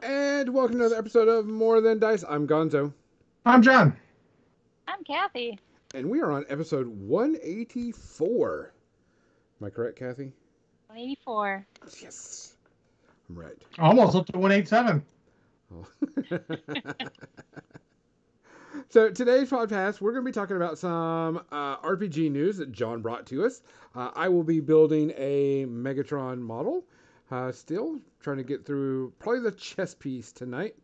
And welcome to another episode of More Than Dice. I'm Gonzo, I'm John. I'm Kathy. and we are on episode 184. Am I correct, Kathy? 184. Yes, I'm right. Almost up to 187. Oh. So today's podcast, we're going to be talking about some RPG news that John brought to us. I will be building a Megatron model. Still trying to get through probably the chess piece tonight.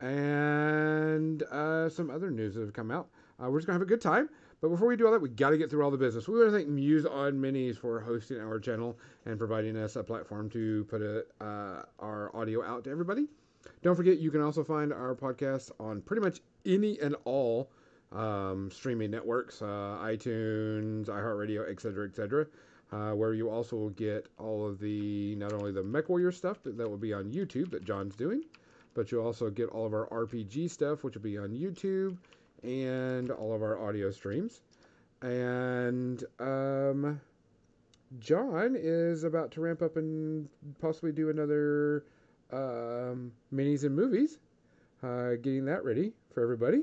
And some other news that have come out. We're just going to have a good time. But before we do all that, we got to get through all the business. We want to thank Muse on Minis for hosting our channel and providing us a platform to put our audio out to everybody. Don't forget, you can also find our podcast on pretty much any and all streaming networks, iTunes, iHeartRadio, etc., where you also will get all of the, not only the MechWarrior stuff, but that will be on YouTube that John's doing, but you'll also get all of our RPG stuff, which will be on YouTube, and all of our audio streams. And John is about to ramp up and possibly do another minis and movies, getting that ready for everybody.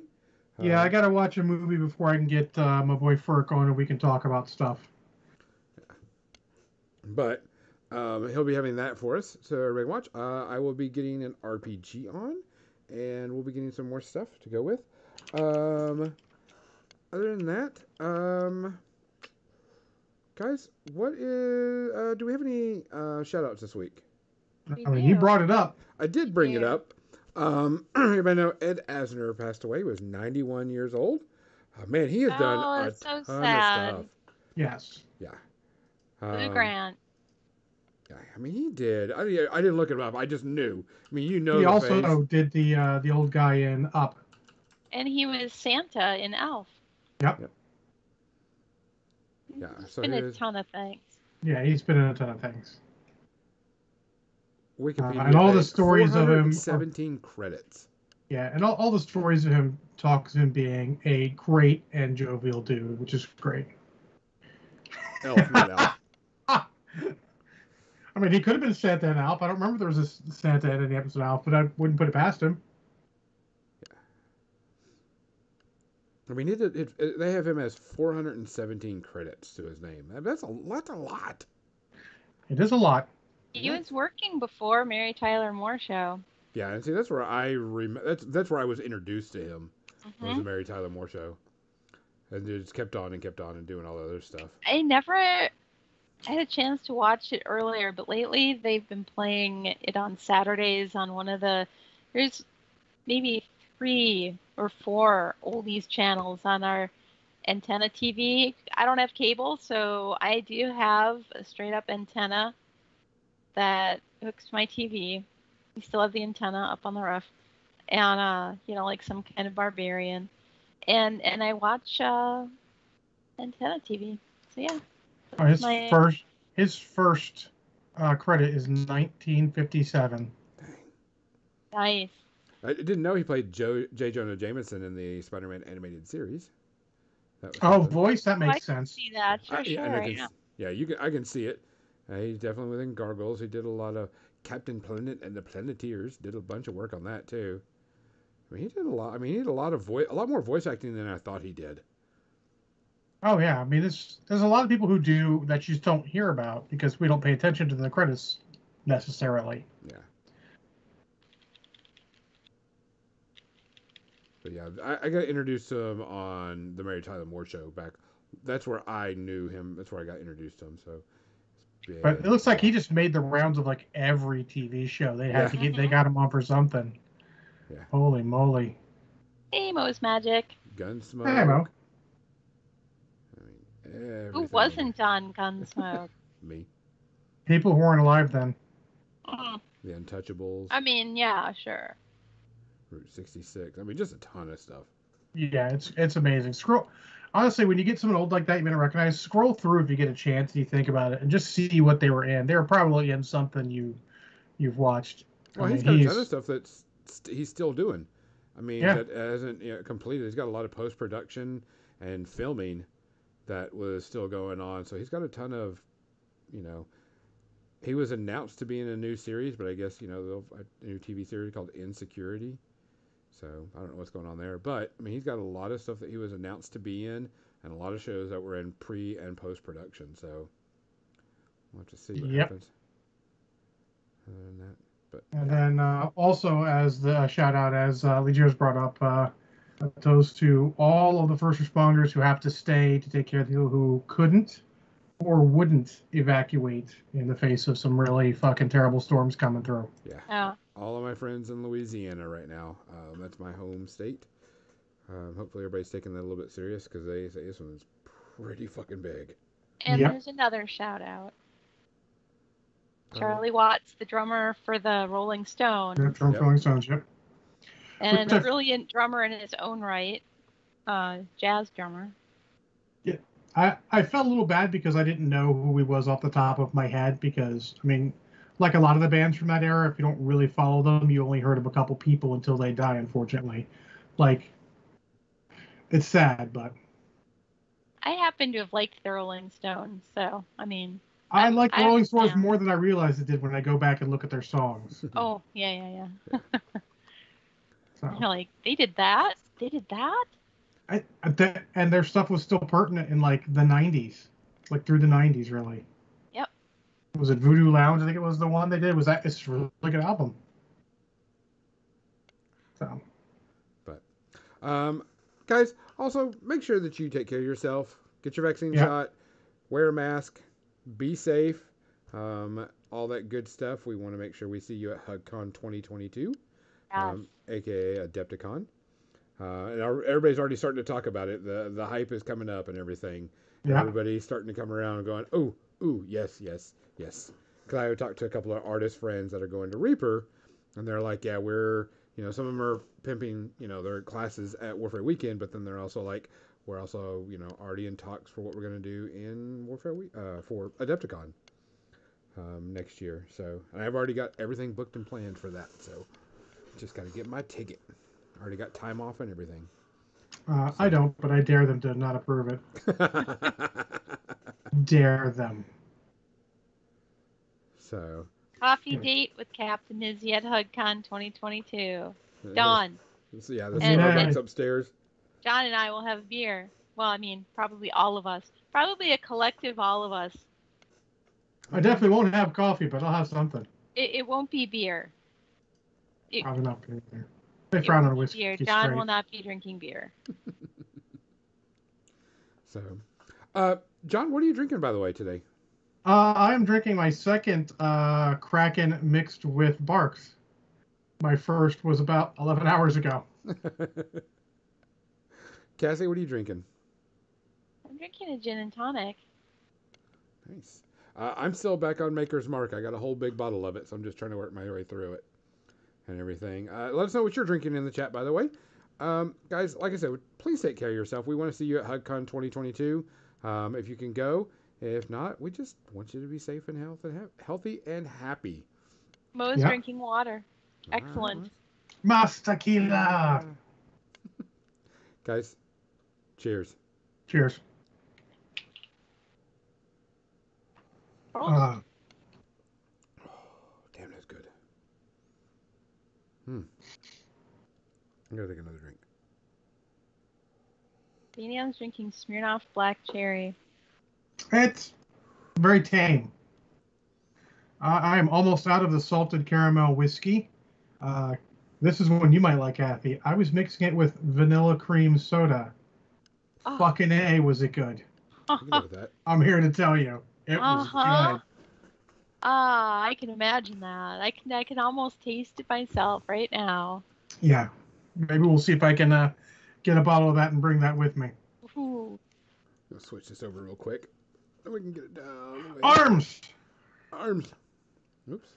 Yeah, I got to watch a movie before I can get my boy Furk on and we can talk about stuff. But he'll be having that for us, so everybody watch. I will be getting an RPG on, and we'll be getting some more stuff to go with. Other than that, guys, what is? Do we have any shout outs this week? I mean, you brought it up. I did bring it up. Everybody know Ed Asner passed away. He was 91 years old. Man, he has done a ton of stuff. Yes. Yeah. Lou Grant. Yeah, I mean, he did. I didn't look it up. I just knew. I mean, you know. He also did the old guy in Up. And he was Santa in Elf. Yep. Yeah. He's been a ton of things. Yeah, he's been in a ton of things. Wikipedia, and all the stories of him. 17 credits. Yeah, and all the stories of him talks him being a great and jovial dude, which is great. Elf, not Elf. I mean, he could have been Santa in Alf. I don't remember there was a Santa in any episode of Alf, but I wouldn't put it past him. Yeah. I mean, they have him as 417 credits to his name. That's a lot. It is a lot. He was working before Mary Tyler Moore Show. Yeah, and see, that's where that's where I was introduced to him. Mm-hmm. Was the Mary Tyler Moore Show, and it just kept on and doing all the other stuff. I never had a chance to watch it earlier, but lately they've been playing it on Saturdays on one of there's maybe 3 or 4 oldies channels on our antenna TV. I don't have cable, so I do have a straight up antenna that hooks to my TV. We still have the antenna up on the roof, and like some kind of barbarian, and I watch antenna TV. So yeah. His first credit is 1957. Nice. I didn't know he played J. Jonah Jameson in the Spider-Man animated series. Voice, that makes sense. See that? Sure. I can see it. He's definitely within Gargoyles. He did a lot of Captain Planet and the Planeteers. Did a bunch of work on that too. I mean, he did a lot. I mean, he did a lot more voice acting than I thought he did. Oh yeah, I mean, there's a lot of people who do that you just don't hear about because we don't pay attention to the credits necessarily. Yeah. But yeah, I got introduced to him on the Mary Tyler Moore Show back. That's where I knew him. That's where I got introduced to him. So. Yeah. But it looks like he just made the rounds of like every TV show. They had to get. They got him on for something. Yeah. Holy moly. Hey, Mo's Magic. Gunsmoke. Hey, Mo. I mean, who wasn't on Gunsmoke? Me. People who weren't alive then. The Untouchables. I mean, yeah, sure. Route 66. I mean, just a ton of stuff. Yeah, it's amazing. Honestly, when you get someone old like that you may not recognize, scroll through if you get a chance and you think about it and just see what they were in. They were probably in something you've watched. Well, he's got a ton of stuff that's he's still doing. I mean, that hasn't completed. He's got a lot of post-production and filming that was still going on. So he's got a ton of, he was announced to be in a new series, but I guess a new TV series called Insecurity. So I don't know what's going on there, but I mean he's got a lot of stuff that he was announced to be in, and a lot of shows that were in pre and post production. So we'll have to see what Yep. happens. Other than that, but And then also, as the shout out, as Legio's brought up, goes to all of the first responders who have to stay to take care of people who couldn't or wouldn't evacuate in the face of some really fucking terrible storms coming through. yeah. Yeah. All of my friends in Louisiana right now. That's my home state. Hopefully everybody's taking that a little bit serious because they say this one's pretty fucking big. And Yep. there's another shout out. Charlie Watts, the drummer for the Rolling Stones, From Yep. Rolling Stones, yep. and Which a I- brilliant drummer in his own right, jazz drummer. I felt a little bad because I didn't know who he was off the top of my head because, I mean, like a lot of the bands from that era, if you don't really follow them, you only heard of a couple people until they die, unfortunately. Like, it's sad, but I happen to have liked the Rolling Stones, so I mean, I like I'm Rolling a Stones fan. more than I realized it did when I go back and look at their songs. oh yeah. So, You're like, they did that? They did that? and their stuff was still pertinent in like the 90s, like through the 90s, really. Yep. Was it Voodoo Lounge? I think it was the one they did. It's a really good album. So, Guys, also make sure that you take care of yourself. Get your vaccine Yeah. shot. Wear a mask. Be safe. All that good stuff. We want to make sure we see you at HUGCon 2022, Yes. aka Adepticon. And everybody's already starting to talk about it. The hype is coming up and everything. yeah. Everybody's starting to come around and going, ooh, yes. Because I talked to a couple of artist friends that are going to Reaper, and they're like, yeah, we're, some of them are pimping, their classes at Warfare Weekend, but then they're also like, we're also, already in talks for what we're going to do in Warfare Week for Adepticon next year. So, and I've already got everything booked and planned for that. So, just got to get my ticket. Already got time off and everything. I don't, but I dare them to not approve it. Dare them. So, Coffee date with Captain Izzy at HUGCon 2022. Done. So, yeah, the And- Starbucks upstairs. John and I will have beer. Well, I mean, probably all of us. Probably a collective all of us. I definitely won't have coffee, but I'll have something. It won't be beer. Probably not beer. They It frown won't on be whiskey. beer. straight. John will not be drinking beer. So, John, what are you drinking, by the way, today? I'm drinking my second Kraken mixed with Barks. My first was about 11 hours ago. Cassie, what are you drinking? I'm drinking a gin and tonic. Nice. I'm still back on Maker's Mark. I got a whole big bottle of it, so I'm just trying to work my way through it and everything. Let us know what you're drinking in the chat, by the way. Guys, like I said, please take care of yourself. We want to see you at HUGCon 2022 if you can go. If not, we just want you to be safe and healthy and happy. Mo's Yeah. drinking water. Excellent. Mas tequila. Guys, cheers. Cheers. Oh, Damn, that's good. I'm going to take another drink. Daniel's drinking Smirnoff Black Cherry. It's very tame. I am almost out of the salted caramel whiskey. This is one you might like, Kathy. I was mixing it with vanilla cream soda. Oh. Fucking A, was it good. You can go with that. I'm here to tell you. It was good. I can imagine that. I can almost taste it myself right now. Yeah. Maybe we'll see if I can get a bottle of that and bring that with me. Ooh. I'll switch this over real quick. And we can get it down. the way. Arms! Arms. Oops.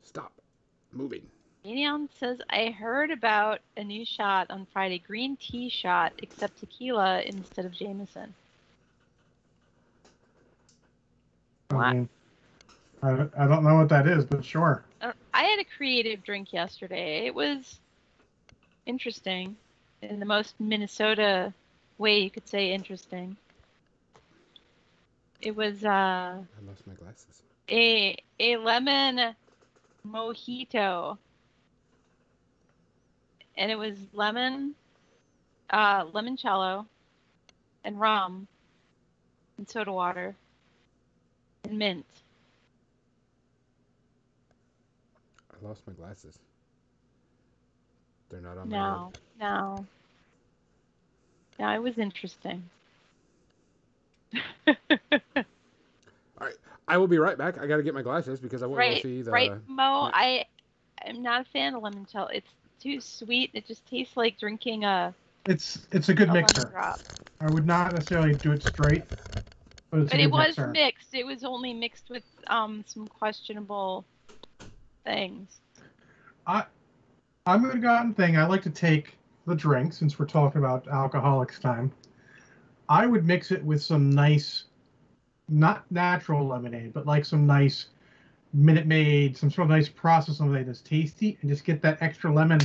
Stop. Moving. Daniel says, I heard about a new shot on Friday. Green tea shot, except tequila instead of Jameson. I mean, I don't know what that is, but sure. I had a creative drink yesterday. It was interesting. In the most Minnesota way you could say interesting. It was I lost my glasses. a lemon mojito, and it was limoncello, and rum, and soda water, and mint. I lost my glasses. They're not on my head. No. It was interesting. All right, I will be right back. I got to get my glasses because I want to Right, see the. right, Mo. my- I'm not a fan of limoncello. It's too sweet. It just tastes like drinking a It's a good lemon mixer. drop. I would not necessarily do it straight, but it's But a it good was mixer. mixed. It was only mixed with some questionable things. I'm going to go out and think. I like to take the drink, since we're talking about alcoholics time. I would mix it with some nice, not natural lemonade, but like some nice Minute Maid, some sort of nice processed lemonade that's tasty, and just get that extra lemon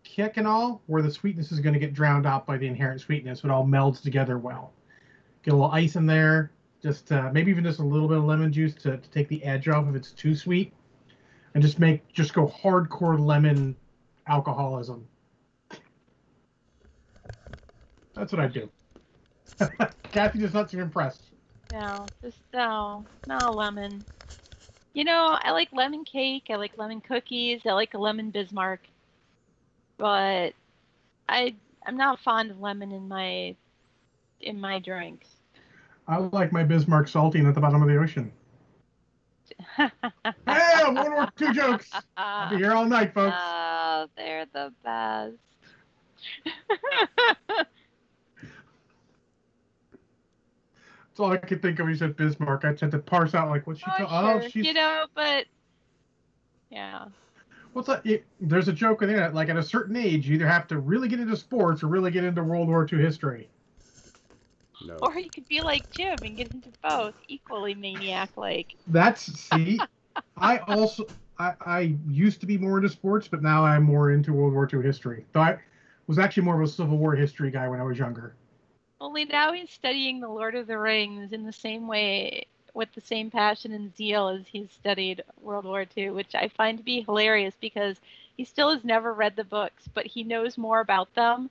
kick and all, where the sweetness is going to get drowned out by the inherent sweetness. It all melds together well. Get a little ice in there, just maybe even just a little bit of lemon juice to take the edge off if it's too sweet, and just go hardcore lemon alcoholism. That's what I do. Kathy does not seem impressed. No lemon. I like lemon cake. I like lemon cookies. I like a lemon Bismarck. But I'm not fond of lemon in my drinks. I like my Bismarck saltine at the bottom of the ocean. Yeah, World War II jokes. I'll be here all night, folks. Oh, they're the best. That's all I could think of when you said Bismarck. I had to parse out like, what's she talking? Sure. Oh, she's. But yeah. What's that? There's a joke in there. Like at a certain age, you either have to really get into sports or really get into World War II history. No. Or you could be like Jim and get into both, equally maniac-like. See, I used to be more into sports, but now I'm more into World War II history. Though I was actually more of a Civil War history guy when I was younger. Only now he's studying The Lord of the Rings in the same way, with the same passion and zeal as he's studied World War II, which I find to be hilarious because he still has never read the books, but he knows more about them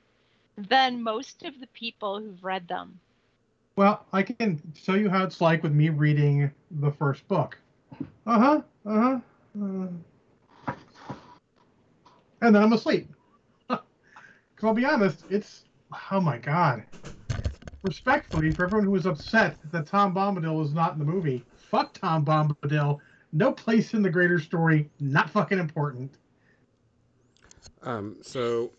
than most of the people who've read them. Well, I can tell you how it's like with me reading the first book. And then I'm asleep. Because I'll be honest, oh my God. Respectfully, for everyone who was upset that Tom Bombadil was not in the movie, fuck Tom Bombadil. No place in the greater story. Not fucking important. So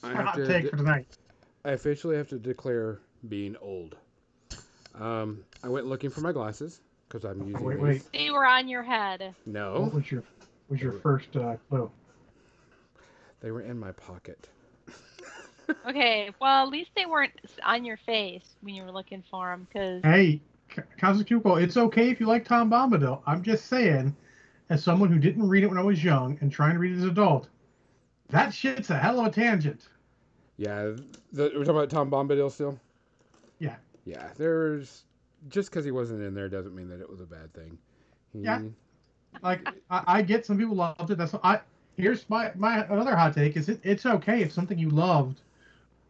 I have hot to take for tonight. I officially have to declare being old. I went looking for my glasses because I'm using these. Wait. They were on your head. No. What was your first clue? They were in my pocket. Okay, well, at least they weren't on your face when you were looking for them, because... Hey, Kazukuko, it's okay if you like Tom Bombadil. I'm just saying, as someone who didn't read it when I was young and trying to read it as an adult, that shit's a hell of a tangent. Yeah, we're talking about Tom Bombadil still? Yeah. Yeah, there's... Just because he wasn't in there doesn't mean that it was a bad thing. Yeah. Like, I get some people loved it. Here's my another hot take is it's okay if something you loved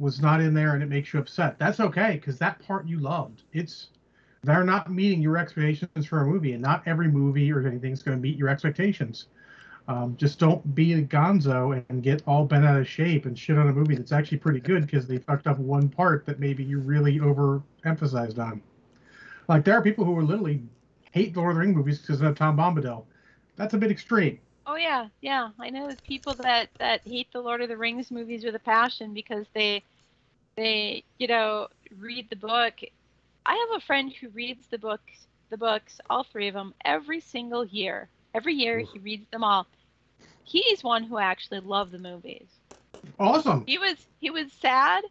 was not in there and it makes you upset. That's okay, because that part you loved. They're not meeting your expectations for a movie, and not every movie or anything is going to meet your expectations. Just don't be a gonzo and get all bent out of shape and shit on a movie that's actually pretty good because they fucked up one part that maybe you really overemphasized on. Like, there are people who literally hate the Lord of the Rings movies because of Tom Bombadil. That's a bit extreme. Oh, yeah. I know people that hate the Lord of the Rings movies with a passion because they read the book. I have a friend who reads the books, all three of them, every single year. Every year he reads them all. He's one who actually loved the movies. Awesome. He was sad.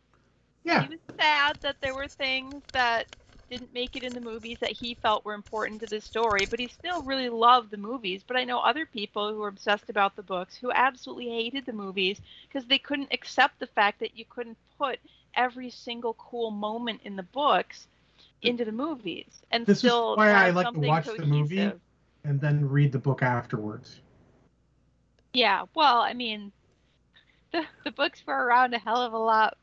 Yeah. He was sad that there were things that didn't make it in the movies that he felt were important to the story, but he still really loved the movies. But I know other people who were obsessed about the books who absolutely hated the movies because they couldn't accept the fact that you couldn't put every single cool moment in the books into the movies and This is still why I have like to something watch the movie cohesive. and then read the book afterwards. Yeah, well, I mean, the books were around a hell of a lot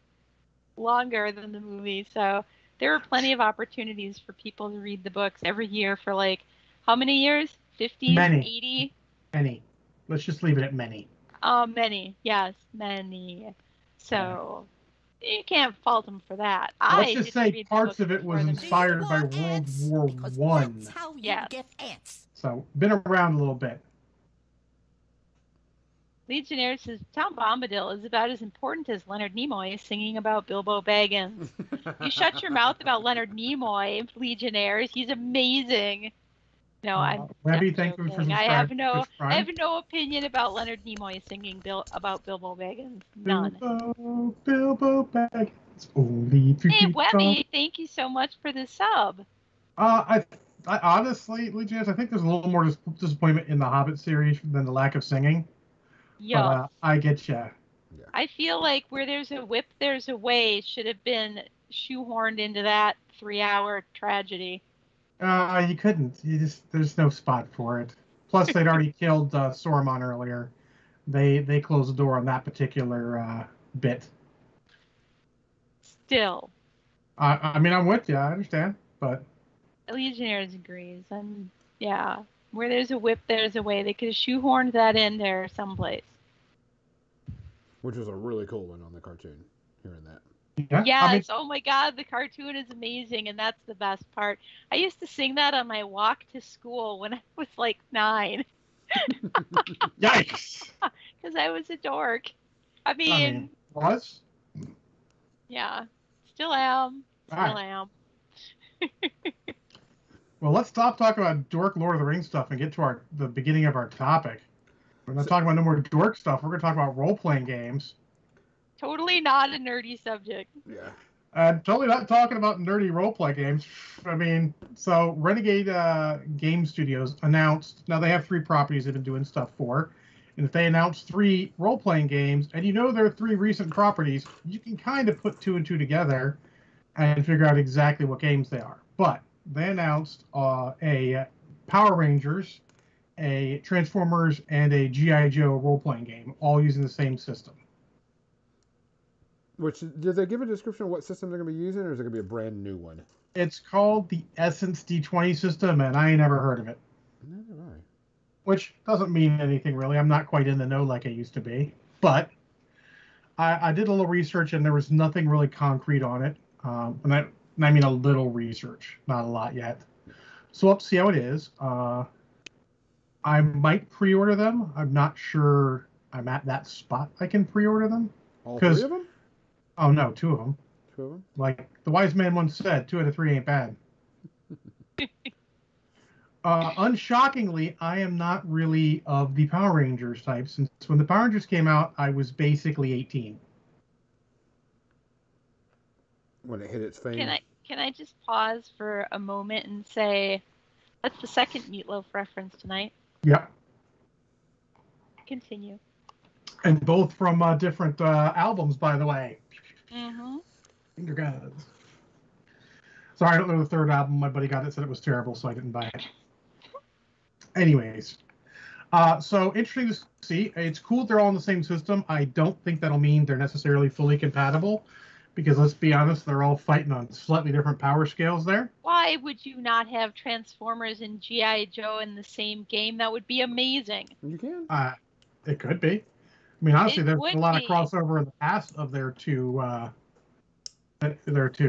longer than the movie, so there were plenty of opportunities for people to read the books every year for like how many years? 50, Many. 80? Many. Let's just leave it at many. Many. Yes, many. Yeah. So you can't fault them for that. Let's I just didn't say read the parts books of it before was the inspired by want World ants? War Because One. that's how you Yes. get ants. So been around a little bit. Legionnaire says Tom Bombadil is about as important as Leonard Nimoy singing about Bilbo Baggins. You shut your mouth about Leonard Nimoy, Legionnaires. He's amazing. No, I'm Webby, just thank you for joking. I subscribing. have no opinion about Leonard Nimoy singing about Bilbo Baggins. None. Bilbo Baggins. Only if you Hey, keep Webby, thank you so much for the sub. I honestly, Legionnaires, I think there's a little more disappointment in the Hobbit series than the lack of singing. Yeah. But I get you. I feel like where there's a whip, there's a way should have been shoehorned into that 3-hour tragedy. You couldn't. There's no spot for it. Plus, they'd already killed Saruman earlier. They closed the door on that particular bit. Still. I mean, I'm with you. I understand, but Legionnaires agrees. And yeah, where there's a whip, there's a way. They could have shoehorned that in there someplace. Which was a really cool one on the cartoon. Hearing that. yeah. Yes. I mean, Oh my God, the cartoon is amazing, and that's the best part. I used to sing that on my walk to school when I was like 9. yikes! Because I was a dork. I mean, was? yeah, still am. Still All right. am. Well, let's stop talking about dork Lord of the Rings stuff and get to the beginning of our topic. We're not talking about no more dork stuff. We're going to talk about role-playing games. Totally not a nerdy subject. Yeah. Totally not talking about nerdy role-play games. I mean, so Renegade Game Studios announced, now they have 3 properties they've been doing stuff for, and if they announce 3 role-playing games, and you know there are 3 recent properties, you can kind of put 2 and 2 together and figure out exactly what games they are. But they announced a Power Rangers, a Transformers, and a G.I. Joe role-playing game, all using the same system. Which, did they give a description of what system they're going to be using, or is it going to be a brand new one? It's called the Essence D20 system, and I ain't never heard of it. Neither have I. Which doesn't mean anything, really. I'm not quite in the know like I used to be. But I did a little research, and there was nothing really concrete on it. And I mean a little research, not a lot yet. So we'll have to see how it is. I might pre-order them. I'm not sure I'm at that spot I can pre-order them. All 3 of them? Oh, no, 2 of them. 2 of them? Like the wise man once said, 2 out of 3 ain't bad. Unshockingly, I am not really of the Power Rangers type. Since when the Power Rangers came out, I was basically 18. When it hit its fame. Can I just pause for a moment and say that's the second Meatloaf reference tonight. Yep. Continue. And both from different albums, by the way. Mm-hmm. Finger guns. Sorry, I don't know the third album. My buddy got it, said it was terrible, so I didn't buy it. Anyways, so interesting to see. It's cool they're all in the same system. I don't think that'll mean they're necessarily fully compatible, because let's be honest, they're all fighting on slightly different power scales there. Why would you not have Transformers and G.I. Joe in the same game? That would be amazing. You can. It could be. I mean, honestly, It there's would a lot of be. crossover in the past of their two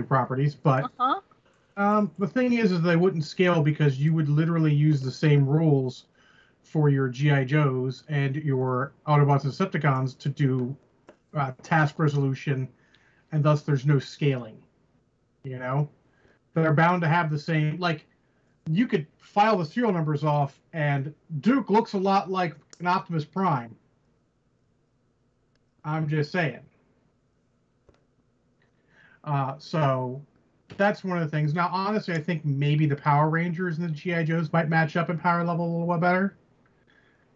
properties, but the thing is they wouldn't scale because you would literally use the same rules for your G.I. Joes and your Autobots and Decepticons to do task resolution, and thus there's no scaling. You know, they're bound to have the same. Like, you could file the serial numbers off, and Duke looks a lot like an Optimus Prime. I'm just saying. So that's one of the things. Now, honestly, I think maybe the Power Rangers and the G.I. Joes might match up in power level a little bit better.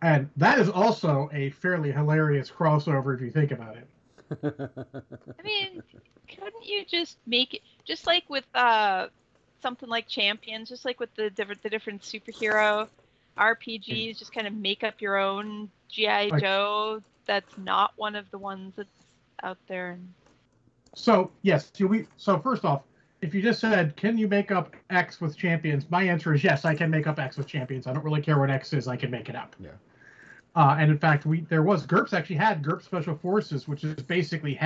And that is also a fairly hilarious crossover if you think about it. I mean, couldn't you just make it just like with something like Champions, just like with the different superhero RPGs, just kind of make up your own G.I. Joe that's not one of the ones that's out there. So, yes. So first off, if you just said, can you make up X with Champions? My answer is yes, I can make up X with Champions. I don't really care what X is. I can make it up. Yeah. And in fact, GURPS actually had GURPS Special Forces, which is basically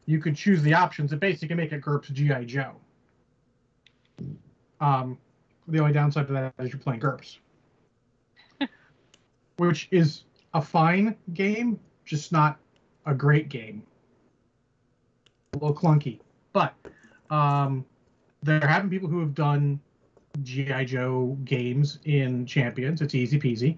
you could choose the options and basically make it GURPS G.I. Joe. The only downside to that is you're playing GURPS. Which is a fine game, just not a great game. A little clunky. But there have been people who have done G.I. Joe games in Champions. It's easy peasy.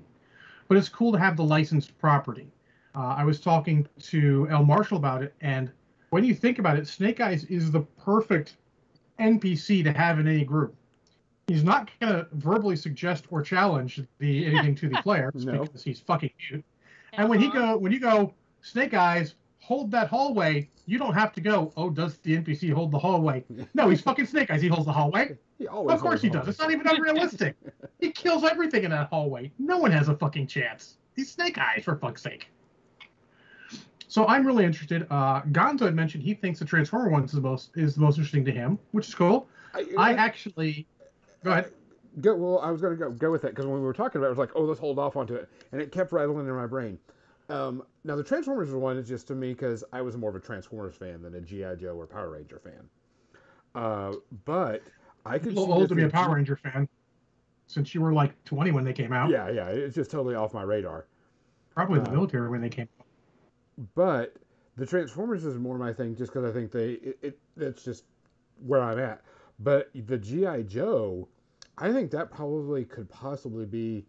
But it's cool to have the licensed property. I was talking to L. Marshall about it, and when you think about it, Snake Eyes is the perfect NPC to have in any group. He's not going to verbally suggest or challenge anything to the players because he's fucking cute. And when you go, Snake Eyes, hold that hallway, you don't have to go, oh, does the NPC hold the hallway? No, he's fucking Snake Eyes. He holds the hallway. Of course he does. It's not even unrealistic. He kills everything in that hallway. No one has a fucking chance. He's Snake Eyes, for fuck's sake. So I'm really interested. Gonzo had mentioned he thinks the Transformer one is the most interesting to him, which is cool. I actually... Go ahead. Well, I was going to go with it because when we were talking about it, I was like, oh, let's hold off onto it. And it kept rattling in my brain. Now, the Transformers one is just to me because I was more of a Transformers fan than a G.I. Joe or Power Ranger fan. But I could... A little old to be a Power Ranger fan since you were like 20 when they came out. Yeah. It's just totally off my radar. Probably the military when they came out. But the Transformers is more my thing just because I think that's just where I'm at. But the G.I. Joe, I think that probably could possibly be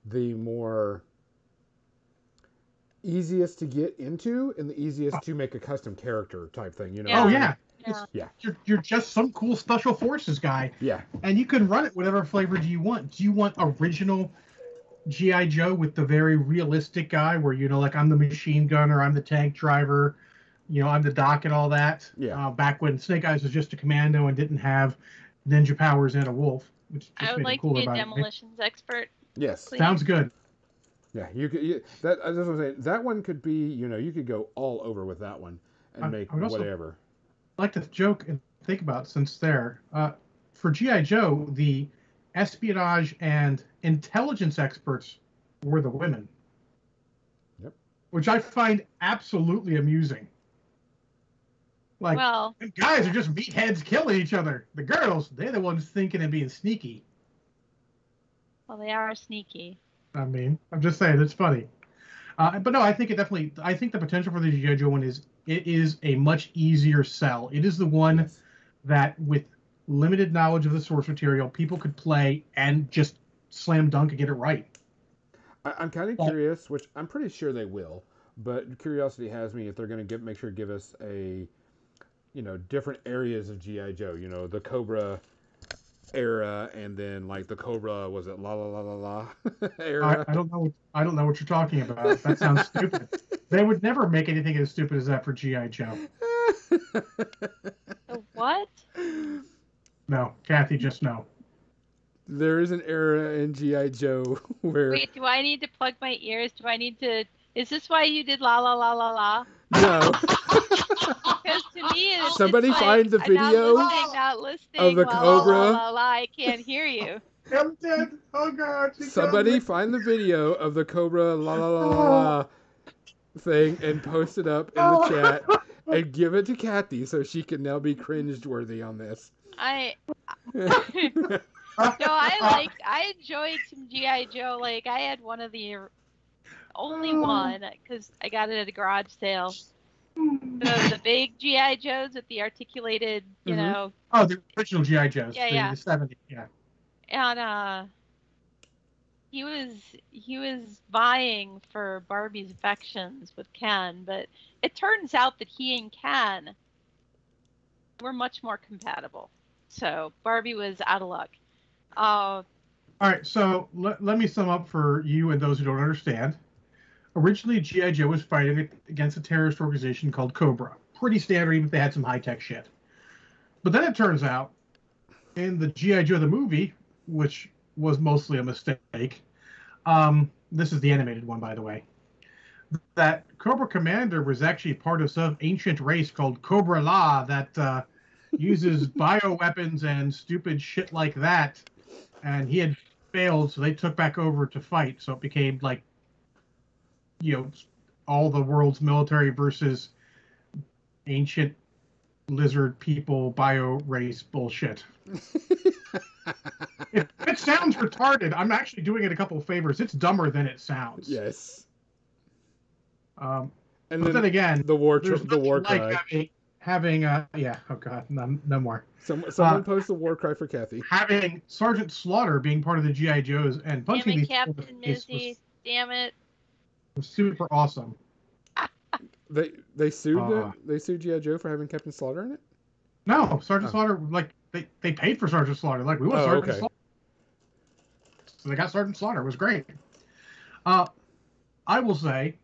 the more easiest to get into and the easiest to make a custom character type thing. You know? Oh, yeah. Yeah. You're just some cool special forces guy. Yeah. And you can run it whatever flavor do you want. Do you want original G.I. Joe with the very realistic guy where, like I'm the machine gunner, I'm the tank driver, I'm the doc and all that. Yeah. Back when Snake Eyes was just a commando and didn't have ninja powers and a wolf, which just I would like to be a demolitions expert. Yes. Please. Sounds good. Yeah, you could. That I was going to say that one could be. You could go all over with that one and make whatever. I like to joke and think about since for G.I. Joe, the espionage and intelligence experts were the women. Yep. Which I find absolutely amusing. Like, the guys are just meatheads killing each other. The girls, they're the ones thinking and being sneaky. Well, they are sneaky. I mean, I'm just saying, it's funny. But no, I think I think the potential for the G.I. Joe one is a much easier sell. It is the one that, with limited knowledge of the source material, people could play and just slam dunk and get it right. I'm kind of curious, which I'm pretty sure they will, but curiosity has me if they're going to make sure to give us a, different areas of G.I. Joe. The Cobra era, and then like the Cobra, was it La La La La La era? I don't know what you're talking about. That sounds stupid. They would never make anything as stupid as that for G.I. Joe. What? No, Kathy, just no. There is an era in G.I. Joe where... Wait, do I need to plug my ears? Do I need to... Is this why you did La La La La La? No. Because to me, somebody find the video not listening, of the Cobra. La, la, la, la, I can't hear you. I'm dead. Oh, God. Somebody find the video of the Cobra La La La La thing and post it up in the chat and give it to Kathy so she can now be cringe-worthy on this. I enjoyed some G.I. Joe. Like, I had one of the only one because I got it at a garage sale. The big G.I. Joes with the articulated, know. Oh, the original G.I. Joes. Yeah. The 70s, yeah. And he was vying for Barbie's affections with Ken, but it turns out that he and Ken were much more compatible. So Barbie was out of luck. All right, so let me sum up for you and those who don't understand. Originally, G.I. Joe was fighting against a terrorist organization called Cobra. Pretty standard, even if they had some high-tech shit. But then it turns out in the G.I. Joe the movie, which was mostly a mistake. This is the animated one, by the way. That Cobra Commander was actually part of some ancient race called Cobra La that uses bioweapons and stupid shit like that. And he had failed, so they took back over to fight. So it became like, all the world's military versus ancient lizard people bio race bullshit. If it sounds retarded, I'm actually doing it a couple of favors. It's dumber than it sounds. Yes. And And then again, the war like cry. having oh god, no more. Someone post the war cry for Kathy. Having Sergeant Slaughter being part of the G.I. Joes and punching Damn it, these Captain Mizzy. Damn it. was super awesome. They sued G.I. Joe for having Captain Slaughter in it? No, Sergeant Slaughter, like they paid for Sergeant Slaughter. Like, we want Sergeant Slaughter. So they got Sergeant Slaughter. It was great. I will say,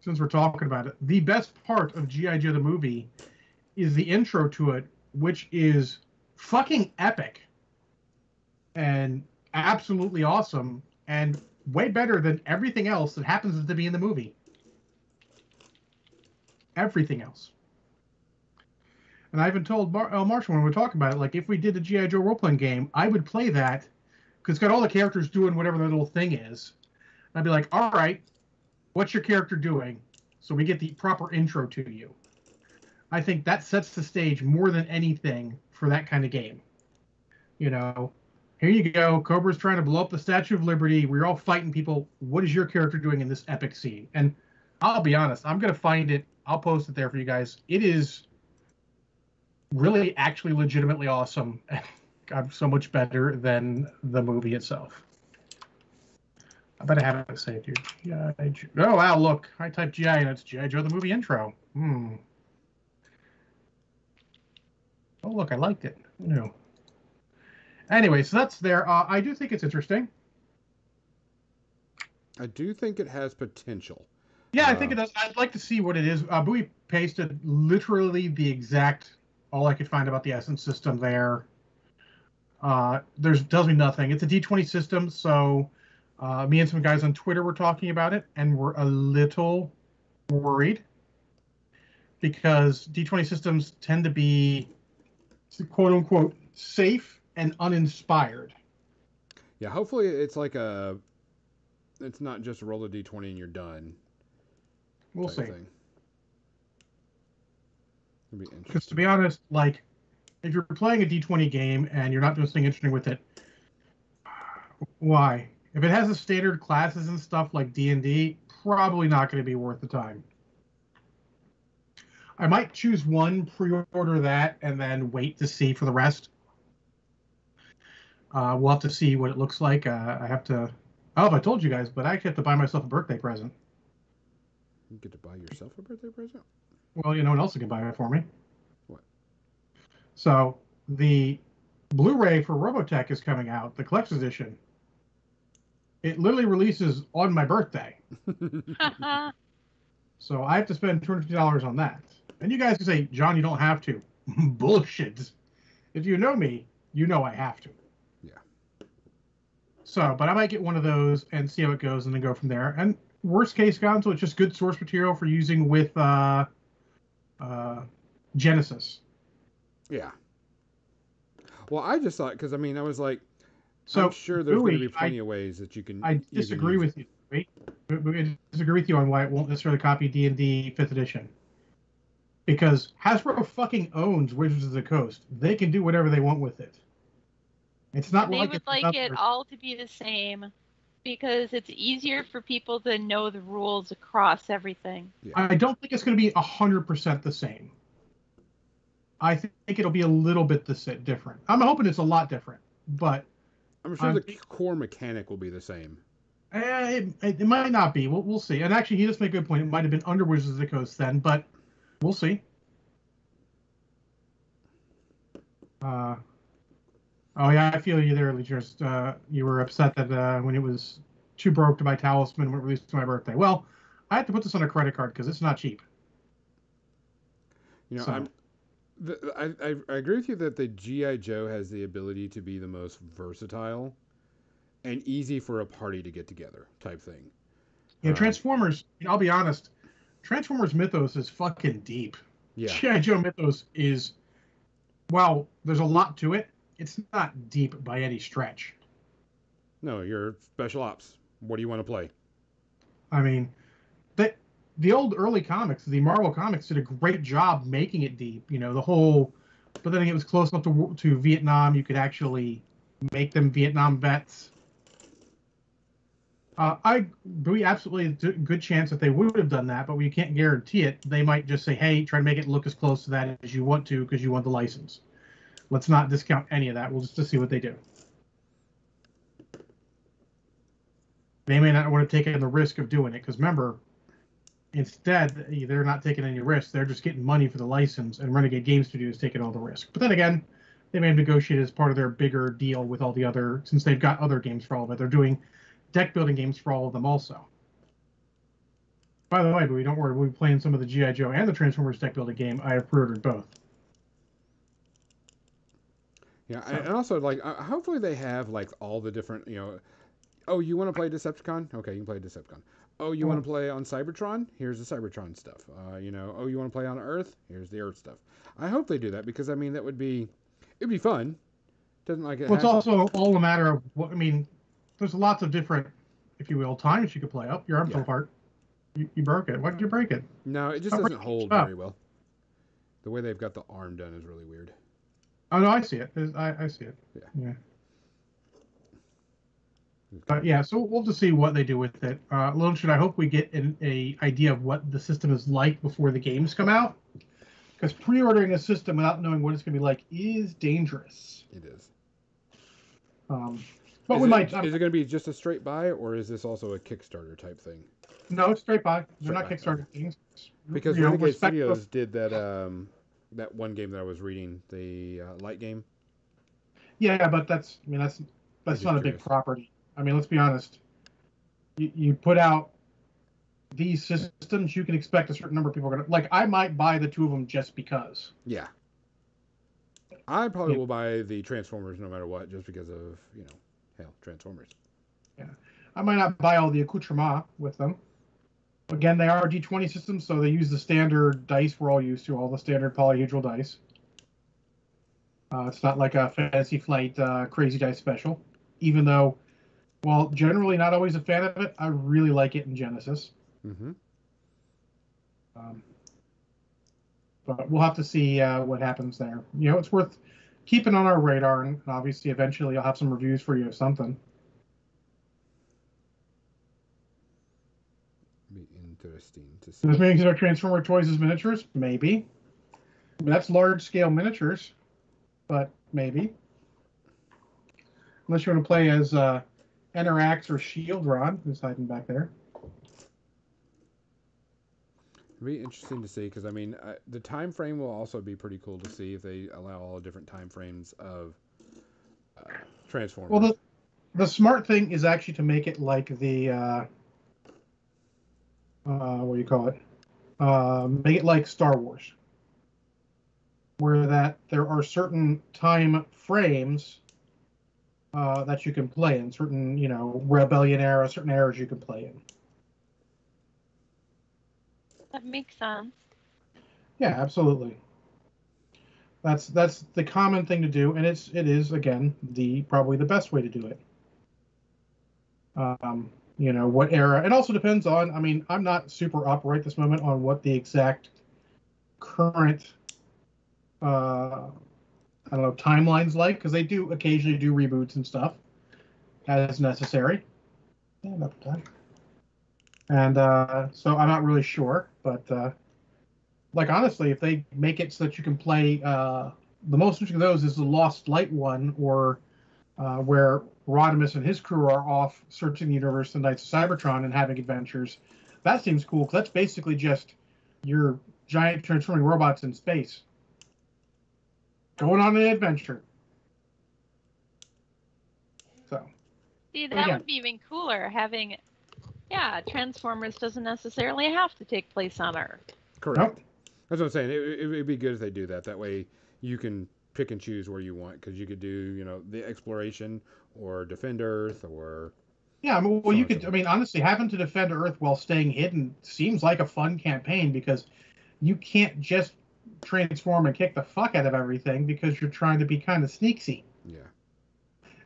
since we're talking about it, the best part of G.I. Joe the movie is the intro to it, which is fucking epic and absolutely awesome and way better than everything else that happens to be in the movie. Everything else. And I even told Marshall when we were talking about it, like, if we did a G.I. Joe role-playing game, I would play that because it's got all the characters doing whatever their little thing is. And I'd be like, all right, what's your character doing? So we get the proper intro to you. I think that sets the stage more than anything for that kind of game. Here you go. Cobra's trying to blow up the Statue of Liberty. We're all fighting people. What is your character doing in this epic scene? And I'll be honest, I'm going to find it. I'll post it there for you guys. It is really actually legitimately awesome. God, so much better than the movie itself. I bet I have it saved here. G.I. Joe. Oh, wow, look. I typed G.I. and it's G.I. Joe the movie intro. Oh, look, I liked it. Anyway, so that's there. I do think it's interesting. I do think it has potential. Yeah, I think it does. I'd like to see what it is. Bowie pasted literally the exact, all I could find about the Essence system there. Tells me nothing. It's a D20 system, so me and some guys on Twitter were talking about it, and we're a little worried because D20 systems tend to be, quote unquote, safe and uninspired. Yeah, hopefully it's like it's not just roll a D20 and you're done. We'll see. Because to be honest, like, if you're playing a D20 game and you're not doing something interesting with it, why? If it has the standard classes and stuff like D&D, probably not going to be worth the time. I might choose one, pre-order that, and then wait to see for the rest. We'll have to see what it looks like. I have to... Oh, I told you guys, but I actually have to buy myself a birthday present. You get to buy yourself a birthday present? Well, no one else can buy it for me. What? So, the Blu-ray for Robotech is coming out, the collector's edition. It literally releases on my birthday. So I have to spend $250 on that. And you guys can say, John, you don't have to. Bullshit. If you know me, you know I have to. Yeah. So, but I might get one of those and see how it goes and then go from there. And worst case, Gonzo, it's just good source material for using with Genesis. Yeah. Well, I just thought, because, I was like, so, I'm sure there's going to be plenty of ways that you can. I disagree with you. Right? I disagree with you on why it won't necessarily copy D&D 5th edition. Because Hasbro fucking owns Wizards of the Coast. They can do whatever they want with it. It's not they like would like it all to be the same because it's easier for people to know the rules across everything. Yeah. I don't think it's going to be 100% the same. I think it'll be a little bit different. I'm hoping it's a lot different, but I'm sure the core mechanic will be the same. It might not be. We'll see. And actually, he just made a good point. It might have been under Wizards of the Coast then, but we'll see. Oh yeah, I feel you there, Legers. You were upset that when it was too broke to buy Talisman when it released to my birthday. Well, I had to put this on a credit card because it's not cheap. I agree with you that the GI Joe has the ability to be the most versatile and easy for a party to get together type thing. Yeah, Transformers. I'll be honest. Transformers mythos is fucking deep. Yeah. GI Joe mythos is, well, there's a lot to it. It's not deep by any stretch. No, you're special ops. What do you want to play? I mean, the old early comics, the Marvel comics, did a great job making it deep. You know, the whole, but then it was close enough to Vietnam. You could actually make them Vietnam vets. We absolutely good chance that they would have done that, but we can't guarantee it. They might just say, "Hey, try to make it look as close to that as you want to, because you want the license." Let's not discount any of that. We'll just see what they do. They may not want to take the risk of doing it, because remember, instead they're not taking any risks. They're just getting money for the license, and Renegade Game Studios taking all the risk. But then again, they may have negotiated as part of their bigger deal with all the other, since they've got other games for all of it. They're doing deck building games for all of them also. By the way, but don't worry, we'll be playing some of the G.I. Joe and the Transformers deck building game. I have pre-ordered both. Yeah, so. And also, like, hopefully they have, like, all the different, oh, you want to play Decepticon? Okay, you can play Decepticon. Oh, you want to play on Cybertron? Here's the Cybertron stuff. Oh, you want to play on Earth? Here's the Earth stuff. I hope they do that, because, I mean, it'd be fun. Doesn't like it. Well, it's also all a matter of what, I mean, there's lots of different, if you will, times you could play up. Your arm fell apart. You broke it. Why did you break it? No, it just doesn't hold very well. The way they've got the arm done is really weird. Oh, no, I see it. I see it. Yeah. But yeah, so we'll just see what they do with it. Little should I hope we get an idea of what the system is like before the games come out. Because pre-ordering a system without knowing what it's going to be like is dangerous. It is. But is we might. Is it going to be just a straight buy, or is this also a Kickstarter type thing? No, it's straight buy. They're not Kickstarter things. Because Renegade Studios did that that one game that I was reading, the light game. Yeah, but that's not a big property. I mean, let's be honest. You put out these systems, you can expect a certain number of people are going to... Like, I might buy the two of them just because. Yeah. I probably will buy the Transformers no matter what, just because of, Transformers. Yeah. I might not buy all the accoutrements with them. Again, they are D20 systems, so they use the standard dice we're all used to, all the standard polyhedral dice. It's not like a Fantasy Flight Crazy Dice Special, even though, while generally not always a fan of it, I really like it in Genesis. Mm-hmm. But we'll have to see what happens there. It's worth keeping on our radar, and obviously eventually I'll have some reviews for you of something. Be interesting to see. Does this mean consider Transformer toys as miniatures? Maybe. I mean, that's large-scale miniatures, but maybe. Unless you want to play as Enerax or Shieldron, who's hiding back there. It'd be interesting to see, because I mean, the time frame will also be pretty cool to see if they allow all the different time frames of Transformers. Well, the smart thing is actually to make it like the what do you call it? Make it like Star Wars, where that there are certain time frames that you can play in, certain Rebellion era, certain eras you can play in. That makes sense. Yeah, absolutely. That's the common thing to do, and it is again probably the best way to do it. What era? It also depends on. I mean, I'm not super up right this moment on what the exact current timeline's like, because they do occasionally do reboots and stuff as necessary. And so I'm not really sure, but honestly, if they make it so that you can play, the most interesting of those is the Lost Light one, or where Rodimus and his crew are off searching the universe the Knights of Cybertron and having adventures. That seems cool, because that's basically just your giant transforming robots in space going on an adventure. So. See, that would be even cooler, having... Yeah, Transformers doesn't necessarily have to take place on Earth. Correct. Nope. That's what I'm saying. It'd be good if they do that. That way you can pick and choose where you want, because you could do, the exploration or defend Earth or Yeah, I mean, well, so on you and so could. I forth. mean, honestly, having to defend Earth while staying hidden seems like a fun campaign because you can't just transform and kick the fuck out of everything because you're trying to be kind of sneaky. Yeah.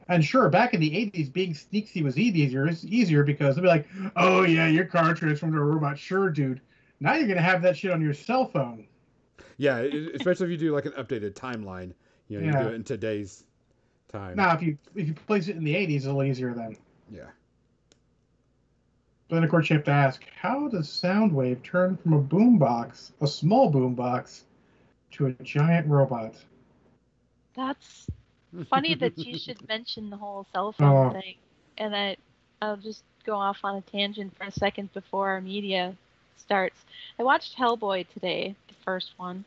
And sure, back in the '80s, being sneaky was easier because they'd be like, "Oh yeah, your car transformed into a robot." Sure, dude. Now you're gonna have that shit on your cell phone. Yeah, especially if you do like an updated timeline. You can do Yeah. it in today's time. Now, if you place it in the '80s, it's a little easier then. Yeah. But then, of course, you have to ask, how does Soundwave turn from a small boombox, to a giant robot? That's funny that you should mention the whole cell phone Oh, thing. And I'll just go off on a tangent for a second before our media starts. I watched Hellboy today, the first one,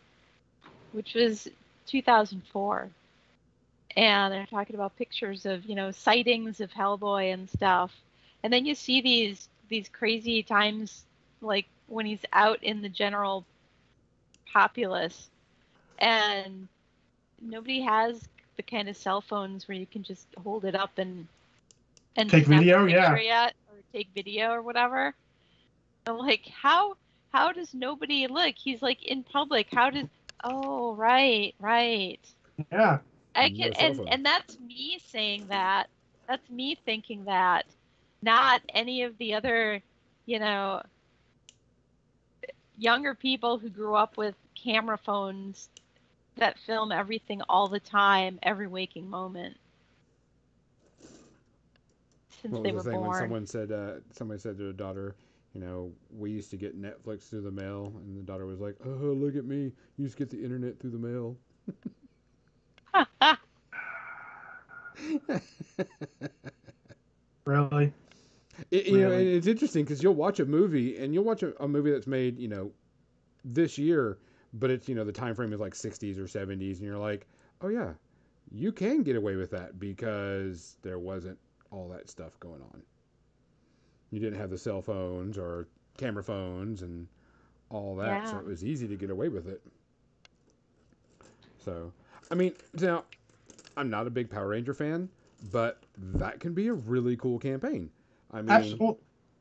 which was 2004. And they're talking about pictures of, sightings of Hellboy and stuff. And then you see these crazy times, like when he's out in the general populace, and nobody has the kind of cell phones where you can just hold it up and take snap a video? picture Yeah. yet, or take video or whatever. I'm like, how does nobody look? He's like in public. How does Oh, right. Yeah. I No can cell phone. and that's me saying that. That's me thinking that, not any of the other, you know, younger people who grew up with camera phones that film everything all the time, every waking moment since What was they the were thing when born. somebody said to their daughter, we used to get Netflix through the mail, and the daughter was like, "Oh, look at me! You used to get the internet through the mail." Really? And Really? it's interesting because you'll watch a movie, and you'll watch a movie that's made, this year, but it's, the time frame is like 60s or 70s, and you're like, oh yeah, you can get away with that because there wasn't all that stuff going on. You didn't have the cell phones or camera phones and all that, so Yeah. it was easy to get away with it. So, I mean, now I'm not a big Power Ranger fan, but that can be a really cool campaign. I mean, Absolutely.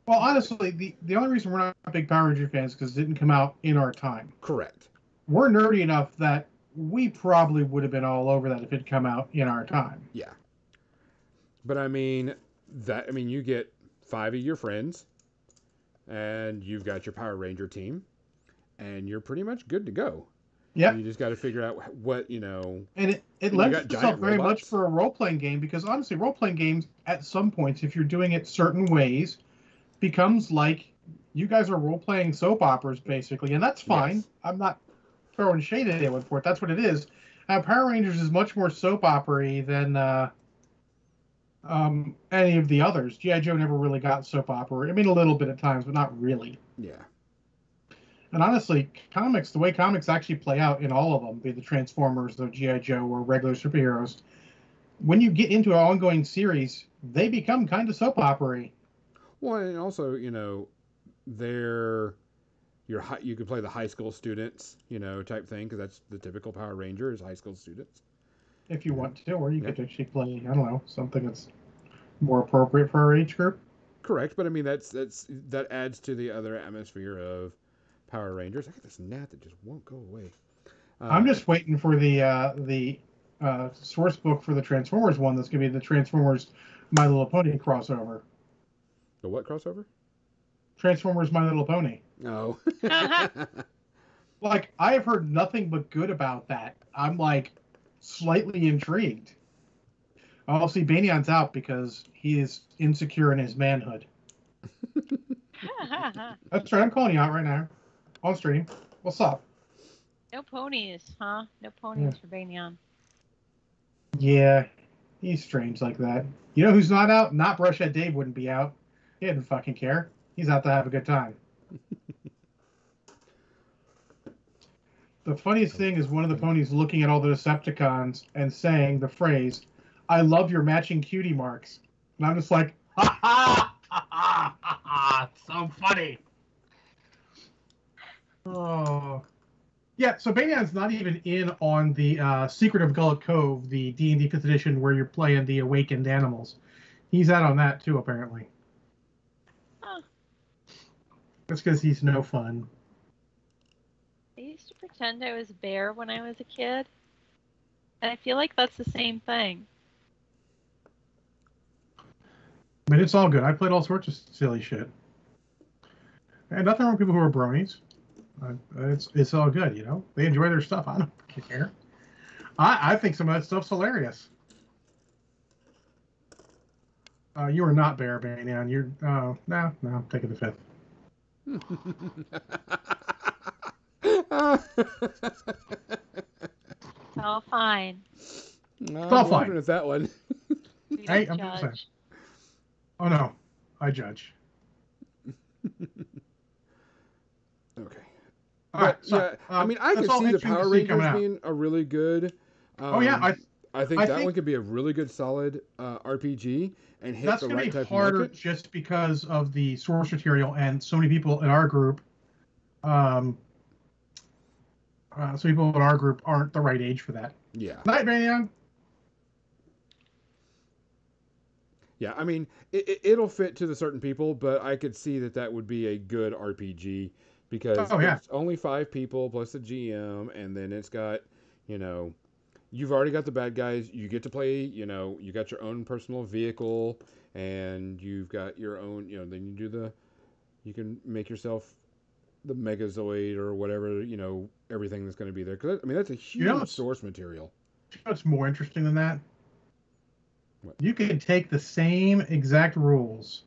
Well, honestly, the only reason we're not big Power Ranger fans is because it didn't come out in our time. correct. We're nerdy enough that we probably would have been all over that if it had come out in our time. Yeah. But I mean you get 5 of your friends and you've got your Power Ranger team and you're pretty much good to go. Yep. You just got to figure out And it you lends got itself giant very much robots. for a role playing game because honestly, role playing games at some points, if you're doing it certain ways, becomes like you guys are role playing soap operas basically, and that's fine. Yes. I'm not throwing shade at anyone for it. That's what it is. Power Rangers is much more soap opera than any of the others. GI Joe never really got soap opera. I mean, a little bit at times, but not really. Yeah. And honestly, the way comics actually play out in all of them, be the Transformers, the GI Joe, or regular superheroes, when you get into an ongoing series, they become kind of soap opera-y. Well, and also, they're you could play the high school students, type thing because that's the typical Power Ranger is high school students. If you want to, or you Yeah. could actually play, I don't know, something that's more appropriate for our age group. Correct, but I mean that adds to the other atmosphere of Power Rangers. I got this gnat that just won't go away. I'm just waiting for the source book for the Transformers one. That's going to be the Transformers My Little Pony crossover. The what crossover? Transformers My Little Pony. No. Like, I have heard nothing but good about that. I'm like slightly intrigued. Oh, see, Banyan's out because he is insecure in his manhood. That's right. I'm calling you out right now on stream. What's up? No ponies, huh? No ponies for Banyan. Yeah, he's strange like that. You know who's not out? Not Brushhead Dave wouldn't be out. He didn't fucking care. He's out to have a good time. The funniest thing is one of the ponies looking at all the Decepticons and saying the phrase, "I love your matching cutie marks." And I'm just like, ha ha ha ha ha! It's so funny. Oh, Yeah, so Banyan's not even in on the Secret of Gullet Cove, the D&D 5th edition where you're playing the awakened animals. He's out on that too, apparently. Huh. That's because he's no fun. I used to pretend I was a bear when I was a kid. And I feel like that's the same thing. I mean, it's all good. I played all sorts of silly shit. And nothing wrong with people who are bronies. It's all good, you know? They enjoy their stuff. I don't care. I think some of that stuff's hilarious. You are not Bear Banyan. You're no, I'm taking the 5th. It's all fine. No, It's all I'm fine. laughing at that one. We Hey, don't I'm just judge. Oh no, I judge. Okay. All right, But so, yeah, I mean, I that's could all see the interesting to Power see coming Rangers out. being a really good. Oh yeah, I think I that think- one could be a really good, solid RPG and hit that's the going right to be type harder market. just because of the source material and so many people in our group. So people in our group aren't the right age for that. Yeah. Night, Banyan. Yeah, I mean, it'll fit to the certain people, but I could see that would be a good RPG because Oh, yeah. it's only 5 people plus the GM, and then it's got, you know, you've already got the bad guys. You get to play, you know, you got your own personal vehicle, and you've got your own, you know, then you can make yourself the Megazoid or whatever, you know, everything that's going to be there. Because, I mean, that's a huge know, source material. You know what's more interesting than that? What? You can take the same exact rules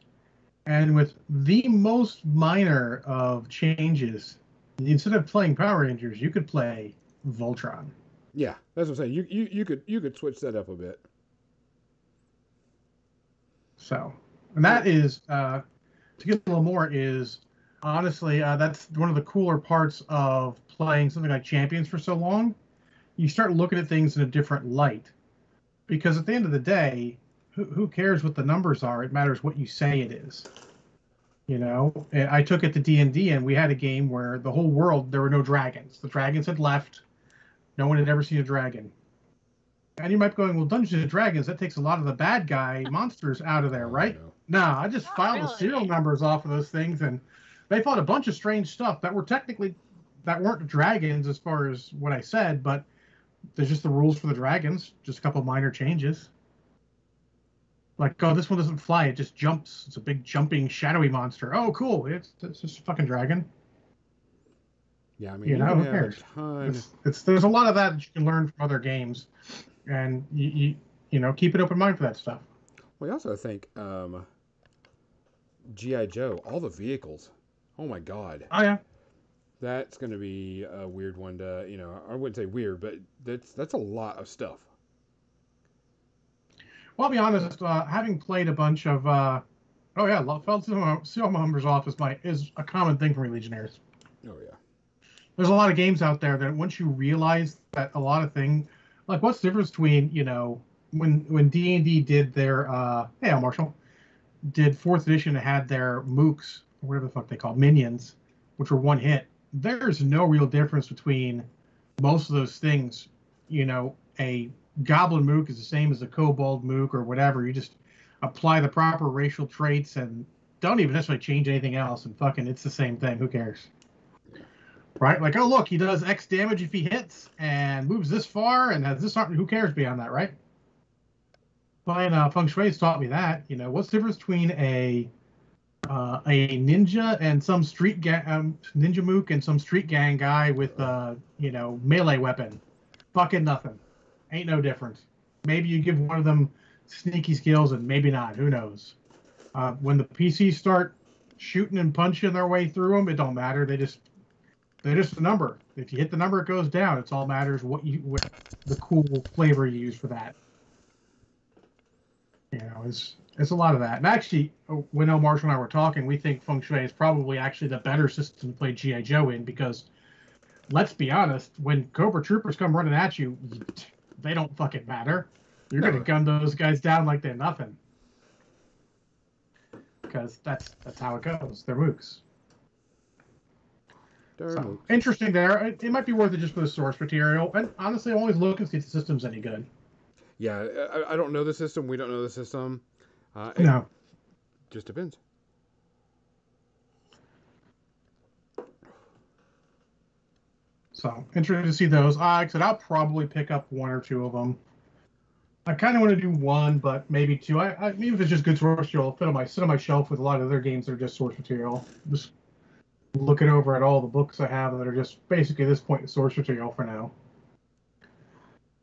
and with the most minor of changes, instead of playing Power Rangers, you could play Voltron. Yeah, that's what I'm saying. You could switch that up a bit. So, and that is to get a little more is honestly that's one of the cooler parts of playing something like Champions for so long. You start looking at things in a different light because at the end of the day, who cares what the numbers are? It matters what you say it is. You know, and I took it to D&D, and we had a game where the whole world there were no dragons. The dragons had left. No one had ever seen a dragon. And you might be going, well, Dungeons and Dragons, that takes a lot of the bad guy monsters out of there, Oh, right? no. Nah, I just Not filed the really. serial numbers off of those things, and they fought a bunch of strange stuff that weren't dragons as far as what I said, but there's just the rules for the dragons, just a couple minor changes. Like, oh, this one doesn't fly; it just jumps. It's a big jumping, shadowy monster. Oh, cool! It's just a fucking dragon. Yeah, I mean, You know, can who have cares? a ton. There's a lot of that you can learn from other games, and you know, keep an open mind for that stuff. Well, I also think GI Joe, all the vehicles. Oh my God, Oh yeah. that's going to be a weird one to, you know, I wouldn't say weird, but that's a lot of stuff. Well, I'll be honest. Having played a bunch of, oh yeah, felt serial numbers off is a common thing for me Legionnaires. Oh yeah. There's a lot of games out there that once you realize that a lot of things, like what's the difference between when D&D did their hey Marshall did 4th edition and had their mooks or whatever the fuck they call minions, which were one hit. There's no real difference between most of those things. You know, a goblin mook is the same as a kobold mook or whatever. You just apply the proper racial traits and don't even necessarily change anything else, and fucking it's the same thing. Who cares? Right? Like, oh look, he does X damage if he hits and moves this far and has this. Who cares beyond that, right? Playing Feng Shui has taught me that. You know, what's the difference between a ninja and some ninja mook and some street gang guy with you know, melee weapon? Fucking nothing. Ain't no difference. Maybe you give one of them sneaky skills and maybe not. Who knows? When the PCs start shooting and punching their way through them, it don't matter. They're just a number. If you hit the number, it goes down. It's all matters what the cool flavor you use for that. You know, it's a lot of that. And actually, when Marshall and I were talking, we think Feng Shui is probably actually the better system to play G.I. Joe in because, let's be honest, when Cobra Troopers come running at you, they don't fucking matter. You're going to gun those guys down like they're nothing. Because that's how it goes. They're mooks. So interesting there. It might be worth it just for the source material. And honestly, I'm always looking to see if the system's any good. Yeah, I don't know the system. We don't know the system. It No. just depends. So interested to see those. Like I said, I'll probably pick up one or two of them. I kind of want to do one, but maybe two. Maybe if it's just good source material, sit on my shelf with a lot of other games that are just source material. Just looking over at all the books I have that are just basically at this point source material for now.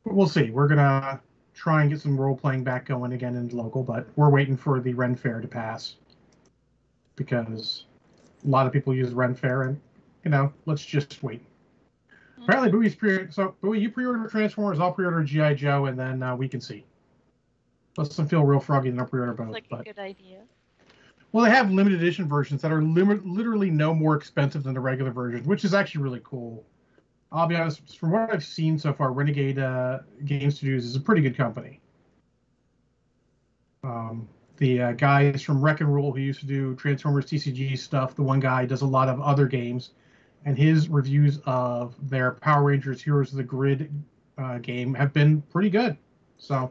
But we'll see. We're gonna try and get some role playing back going again in local, but we're waiting for the Ren Fair to pass because a lot of people use Ren Fair, and let's just wait. Apparently, Bowie, you pre-order Transformers, I'll pre-order G.I. Joe, and then we can see. Let's feel real froggy and I'll pre-order both. That's like a good idea. Well, they have limited edition versions that are literally no more expensive than the regular version, which is actually really cool. I'll be honest, from what I've seen so far, Renegade Game Studios is a pretty good company. The guys from Wreck and Roll who used to do Transformers TCG stuff, the one guy does a lot of other games, and his reviews of their Power Rangers Heroes of the Grid game have been pretty good. So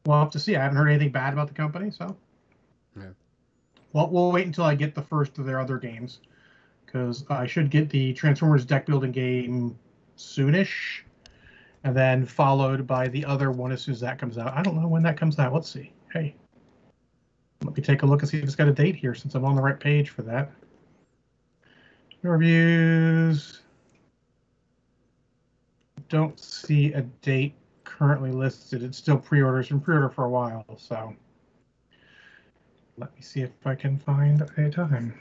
we'll have to see. I haven't heard anything bad about the company, so yeah. Well, we'll wait until I get the first of their other games, because I should get the Transformers deck building game soonish, and then followed by the other one as soon as that comes out. I don't know when that comes out. Let's see. Hey, let me take a look and see if it's got a date here, since I'm on the right page for that. Reviews. Don't see a date currently listed. It's still pre-orders and pre-order for a while, so let me see if I can find a time.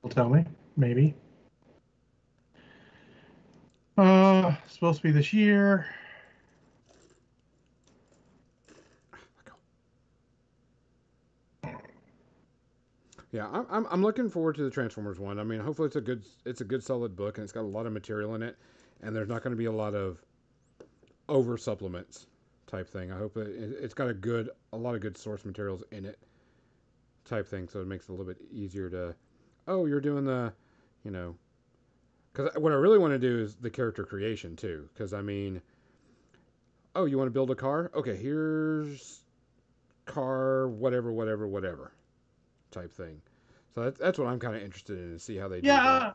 Will tell me, maybe. Supposed to be this year. Yeah, I'm looking forward to the Transformers one. I mean, hopefully it's a good solid book, and it's got a lot of material in it, and there's not going to be a lot of over supplements type thing. I hope it's got a lot of good source materials in it type thing, so it makes it a little bit easier to. Oh, you're doing the, because what I really want to do is the character creation too. Because I mean, oh, you want to build a car? Okay, here's car whatever type thing. So that's what I'm kind of interested in, to see how they do that. Yeah,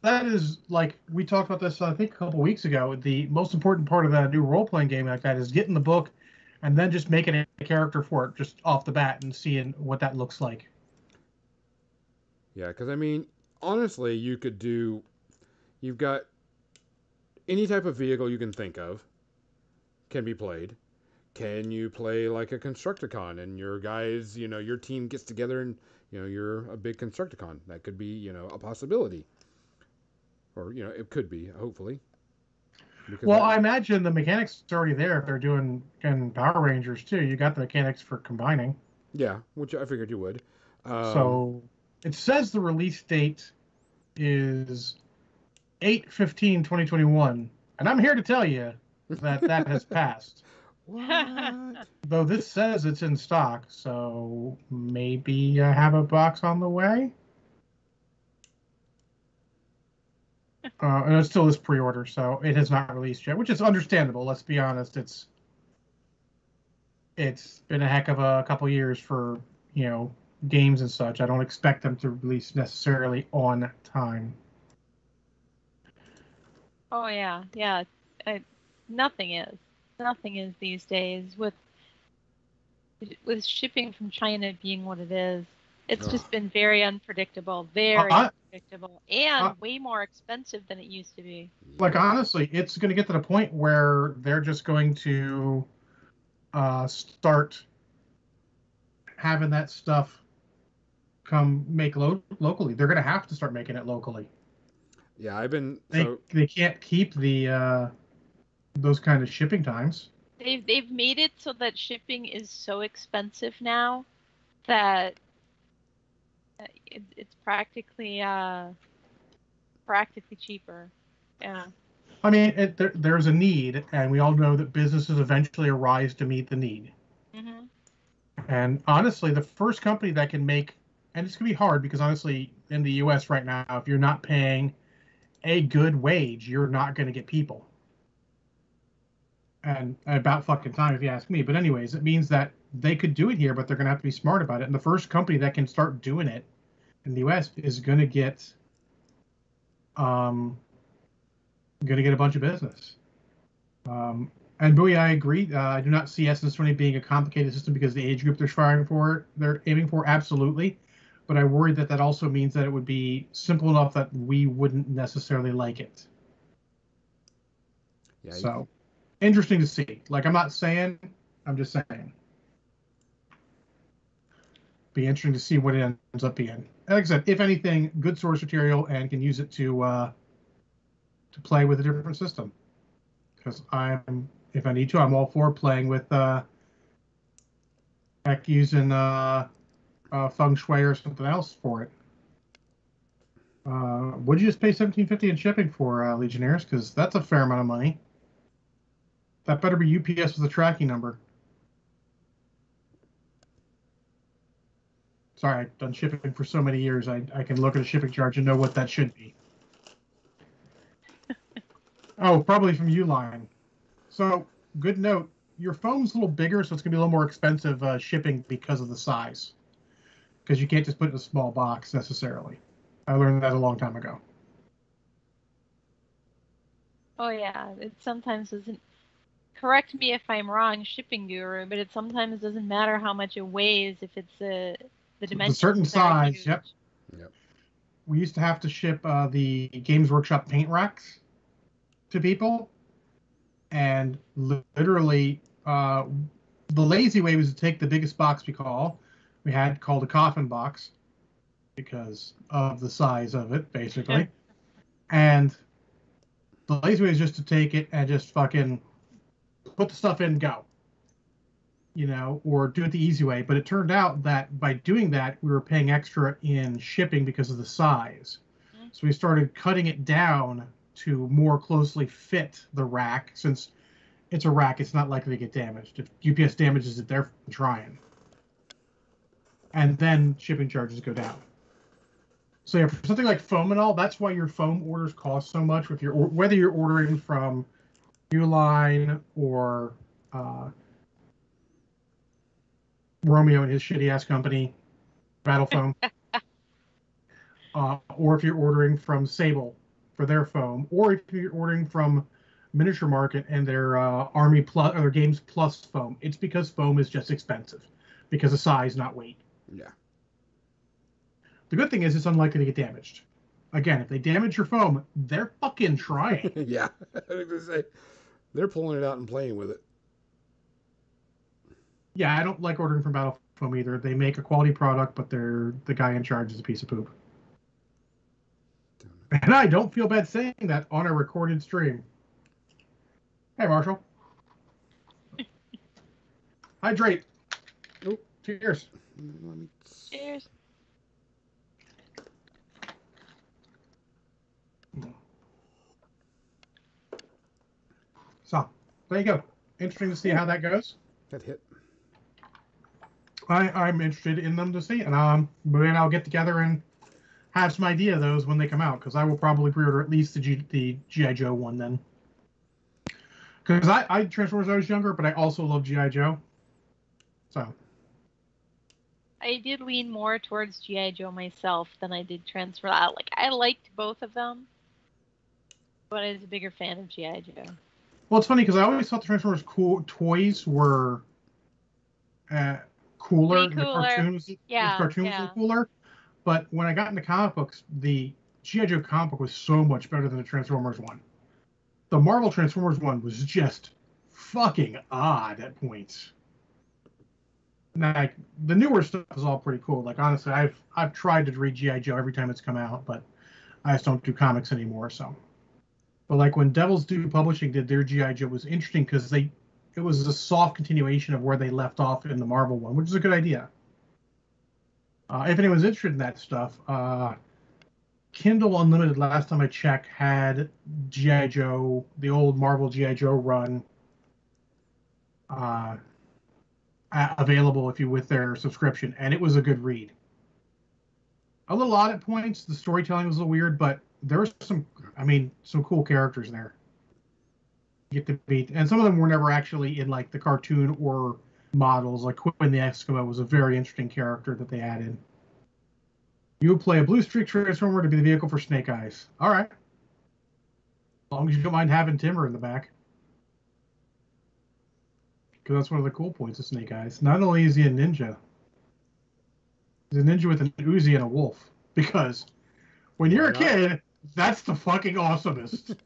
that is, like, we talked about this, I think, a couple weeks ago. The most important part of that new role-playing game like that is getting the book and then just making a character for it just off the bat and seeing what that looks like. Yeah, because I mean, honestly, you've got any type of vehicle you can think of can be played. Can you play like a Constructicon and your guys, your team gets together and, you're a big Constructicon? That could be, a possibility. Or, it could be, hopefully. Well, I imagine the mechanics are already there if they're doing in Power Rangers too. You got the mechanics for combining. Yeah, which I figured you would. So it says the release date is 8/15/2021, and I'm here to tell you that has passed. What? Though this says it's in stock, so maybe I have a box on the way. And it still is pre-order, so it has not released yet, which is understandable. Let's be honest; it's been a heck of a couple years for games and such. I don't expect them to release necessarily on time. Oh yeah. Nothing is these days with shipping from China being what it is. It's just been very unpredictable, unpredictable, and way more expensive than it used to be. Like, honestly, it's going to get to the point where they're just going to start having that stuff come make locally. They're going to have to start making it locally. Yeah, they can't keep the those kind of shipping times. They've made it so that shipping is so expensive now that it's practically cheaper. Yeah. I mean, there's a need, and we all know that businesses eventually arise to meet the need. Mm-hmm. And honestly, the first company that can make, and it's going to be hard because honestly, in the US right now, if you're not paying a good wage, you're not going to get people. And about fucking time, if you ask me. But anyways, it means that they could do it here, but they're going to have to be smart about it. And the first company that can start doing it in the US is going to get a bunch of business. And Bowie, I agree. I do not see SS20 being a complicated system because the age group they're aiming for, absolutely. But I worry that that also means that it would be simple enough that we wouldn't necessarily like it. Yeah, so, interesting to see. Like, I'm not saying, I'm just saying. Be interesting to see what it ends up being. Like I said, if anything, good source material and can use it to play with a different system. Because if I need to, I'm all for playing with using feng shui or something else for it. Would you just pay $17.50 in shipping for Legionnaires? Because that's a fair amount of money. That better be UPS with a tracking number. Sorry, I've done shipping for so many years. I can look at a shipping charge and know what that should be. Oh, probably from Uline. So, good note. Your foam's a little bigger, so it's going to be a little more expensive shipping because of the size. Because you can't just put it in a small box necessarily. I learned that a long time ago. Oh yeah, it sometimes doesn't. Correct me if I'm wrong, shipping guru, but it sometimes doesn't matter how much it weighs if it's the dimensions. A certain size. Yep. We used to have to ship the Games Workshop paint racks to people, and literally, the lazy way was to take the biggest box we had called a coffin box, because of the size of it, basically. And the lazy way is just to take it and just fucking put the stuff in and go. You know, or do it the easy way. But it turned out that by doing that, we were paying extra in shipping because of the size. Mm-hmm. So we started cutting it down to more closely fit the rack. Since it's a rack, it's not likely to get damaged. If UPS damages it, they're trying. And then shipping charges go down. So yeah, for something like foam and all, that's why your foam orders cost so much. Whether you're ordering from Uline or Romeo and his shitty ass company, Battle Foam, or if you're ordering from Sable for their foam, or if you're ordering from Miniature Market and their Army Plus or their Games Plus foam, it's because foam is just expensive because of size, not weight. Yeah. The good thing is it's unlikely to get damaged. Again, if they damage your foam, they're fucking trying. Yeah, I was gonna say they're pulling it out and playing with it. Yeah, I don't like ordering from Battle Foam either. They make a quality product, but the guy in charge is a piece of poop. And I don't feel bad saying that on a recorded stream. Hey, Marshall. Hydrate. Oh, cheers. Cheers. So, there you go. Interesting to see how that goes. That hit. I'm interested in them to see, and maybe I'll get together and have some idea of those when they come out, because I will probably pre-order at least the G.I. Joe one then. Because I Transformers when I was younger, but I also love G.I. Joe. So. I did lean more towards G.I. Joe myself than I did Transformers. I liked both of them, but I was a bigger fan of G.I. Joe. Well, it's funny because I always thought the Transformers toys were cooler. The cartoons, the cartoons were cooler. But when I got into comic books, the G.I. Joe comic book was so much better than the Transformers one. The Marvel Transformers one was just fucking odd at points. Like, the newer stuff is all pretty cool. Like, honestly, I've tried to read G.I. Joe every time it's come out, but I just don't do comics anymore. So, but like when Devil's Due Publishing did their G.I. Joe, was interesting because it was a soft continuation of where they left off in the Marvel one, which is a good idea. If anyone's interested in that stuff, Kindle Unlimited, last time I checked, had G.I. Joe, the old Marvel G.I. Joe run, available if you with their subscription, and it was a good read. A little odd at points. The storytelling was a little weird, but there was some cool characters there. You get to beat, and some of them were never actually in like the cartoon or models. Like Quinn the Eskimo was a very interesting character that they added. You would play a Blue Streak Transformer to be the vehicle for Snake Eyes. All right. As long as you don't mind having Timber in the back. Because that's one of the cool points of Snake Eyes. Not only is he a ninja, he's a ninja with an Uzi and a wolf. Because when you're a kid, that's the fucking awesomest.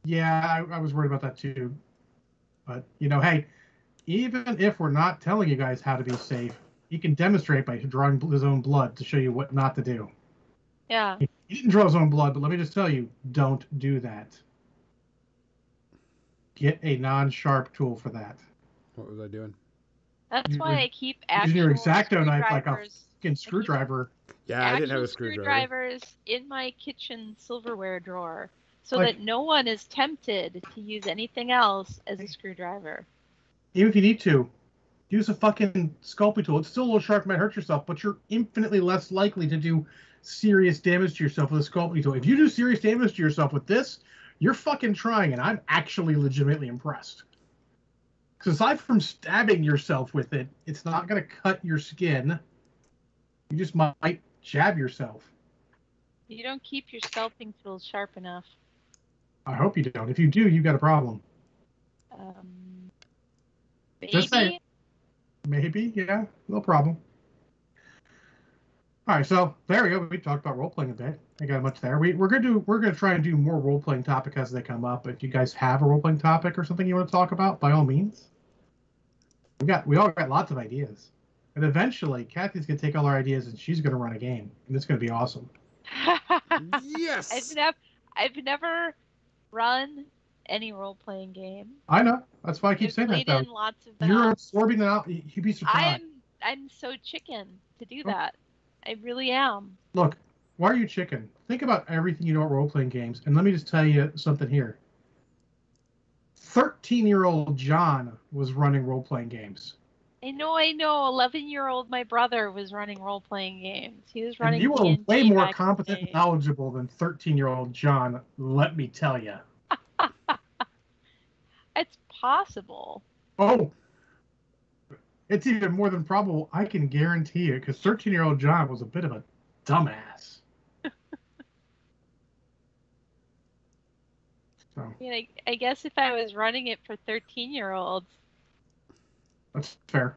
Yeah, I was worried about that too. But, hey, even if we're not telling you guys how to be safe, he can demonstrate by drawing his own blood to show you what not to do. Yeah. He didn't draw his own blood, but let me just tell you, don't do that. Get a non-sharp tool for that. What was I doing? That's why I keep actual using your X-Acto knife like a fucking screwdriver. Yeah, I didn't have a screwdriver. Screwdrivers in my kitchen silverware drawer, so that no one is tempted to use anything else as a screwdriver. Even if you need to, use a fucking sculpting tool. It's still a little sharp, might hurt yourself, but you're infinitely less likely to do serious damage to yourself with a sculpting tool. If you do serious damage to yourself with this, you're fucking trying, and I'm actually legitimately impressed. Because aside from stabbing yourself with it, it's not going to cut your skin. You just might jab yourself. You don't keep your sculpting tools sharp enough. I hope you don't. If you do, you've got a problem. Maybe? Maybe, yeah, no problem. All right, so there we go. We talked about role playing a bit. I got much there. We're gonna try and do more role playing topics as they come up. If you guys have a role playing topic or something you want to talk about, by all means. We all got lots of ideas, and eventually Kathy's gonna take all our ideas and she's gonna run a game, and it's gonna be awesome. Yes. I've never run any role playing game. I know. That's why I keep saying that. Though. Lots of them. You're absorbing them out. You'd be surprised. I'm so chicken to do that. I really am. Look, why are you chicken? Think about everything you know about role-playing games, and let me just tell you something here. 13-year-old John was running role-playing games. I know. 11-year-old my brother was running role-playing games. He was running. And you were way more competent and knowledgeable than 13-year-old John, let me tell you. It's possible. Oh, it's even more than probable. I can guarantee you, because 13-year-old John was a bit of a dumbass. So. I guess if I was running it for 13-year-olds. That's fair.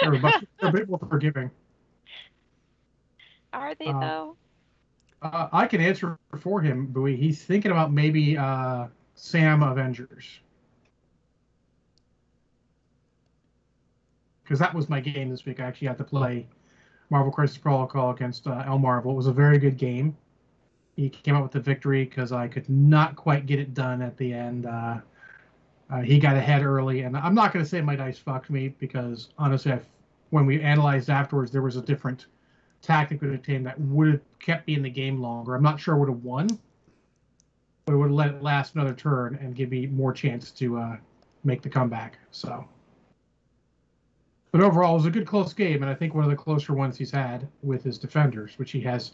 They're a bit more forgiving. Are they, though? I can answer for him, Bowie. He's thinking about maybe Sam Avengers. Because that was my game this week. I actually had to play Marvel Crisis Protocol against El Marvel. It was a very good game. He came out with the victory because I could not quite get it done at the end. He got ahead early, and I'm not going to say my dice fucked me because, honestly, when we analyzed afterwards, there was a different tactic we would have taken that would have kept me in the game longer. I'm not sure I would have won, but it would have let it last another turn and give me more chance to make the comeback. So, but overall, it was a good close game, and I think one of the closer ones he's had with his defenders, which he has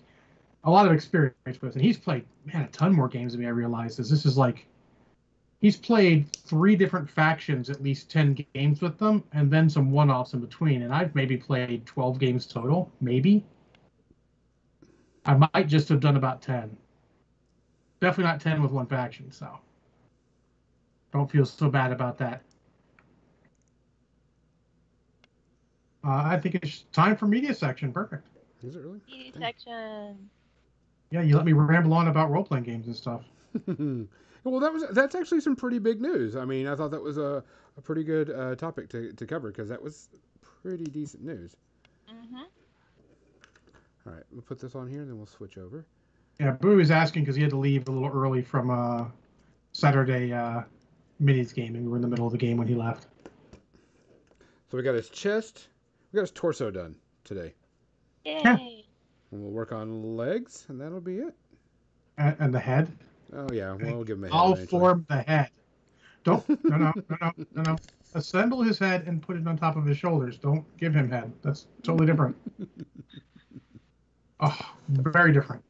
a lot of experience with. And he's played, a ton more games than me, I realized. This is like, he's played 3 different factions, at least 10 games with them, and then some one-offs in between. And I've maybe played 12 games total, maybe. I might just have done about 10. Definitely not 10 with one faction, so don't feel so bad about that. I think it's time for media section. Perfect. Is it really? Media section. Yeah, you let me ramble on about role-playing games and stuff. Well, that's actually some pretty big news. I mean, I thought that was a pretty good topic to cover because that was pretty decent news. Mm-hmm. All right, we'll put this on here and then we'll switch over. Yeah, Boo is asking because he had to leave a little early from Saturday minis game, and we were in the middle of the game when he left. So we got his chest, we got his torso done today. Yay! And we'll work on legs, and that'll be it. And the head. Oh yeah, we'll give him a head I'll eventually. form the head. Don't. No. Assemble his head and put it on top of his shoulders. Don't give him head. That's totally different. Oh, very different.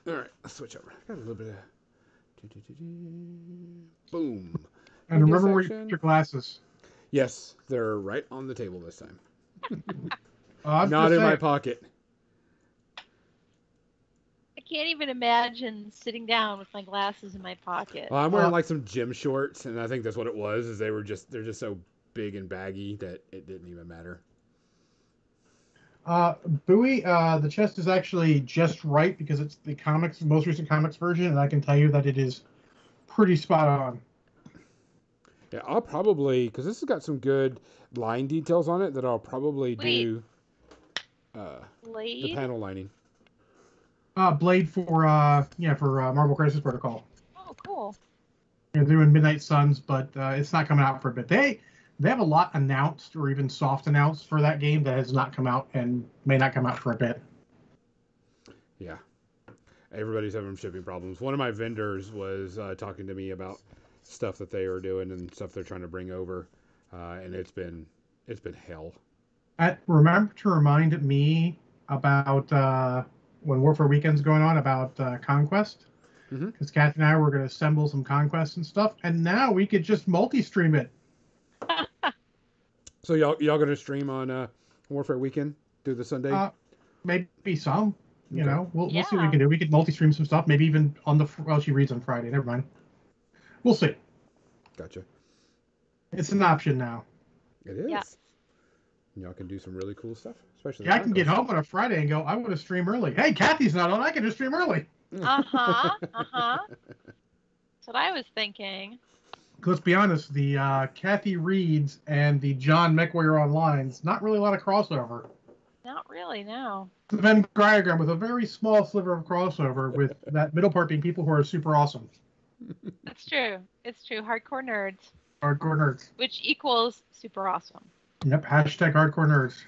All right, let's switch over. Got a little bit of boom. And Media remember where you section. put your glasses. Yes, they're right on the table this time. I'm Not just in my saying. pocket. I can't even imagine sitting down with my glasses in my pocket. Well, I'm wearing like some gym shorts, and I think that's what it was. Is they're just so big and baggy that it didn't even matter. Bowie, the chest is actually just right because it's the most recent comics version, and I can tell you that it is pretty spot on. Yeah, I'll probably, because this has got some good line details on it, that I'll probably do the Blade? panel lining. Blade for Marvel Crisis Protocol. Oh, cool. They're doing Midnight Suns, but it's not coming out for a bit. They have a lot announced or even soft announced for that game that has not come out and may not come out for a bit. Yeah. Everybody's having shipping problems. One of my vendors was talking to me about stuff that they are doing and stuff they're trying to bring over, and it's been hell. Remember to remind me about when Warfare Weekend's going on about Conquest, because Kathy and I were going to assemble some Conquest and stuff, and now we could just multi-stream it. So y'all gonna stream on Warfare Weekend through the Sunday? Maybe some. You know, we'll see what we Yeah. can do. We could multi-stream some stuff. Maybe even on the she reads on Friday. Never mind. We'll see. Gotcha. It's an option now. It is. Yeah. Y'all can do some really cool stuff, especially. Yeah, I can get home on a Friday and go, I want to stream early. Hey, Kathy's not on. I can just stream early. Uh-huh. That's what I was thinking. Let's be honest, the Kathy Reads and the John McWare Online's not really a lot of crossover. Not really, no. The Venn diagram with a very small sliver of crossover, with that middle part being people who are super awesome. It's true. It's true. Hardcore nerds, Hardcore nerds. which equals super awesome. Yep, hashtag hardcore nerds.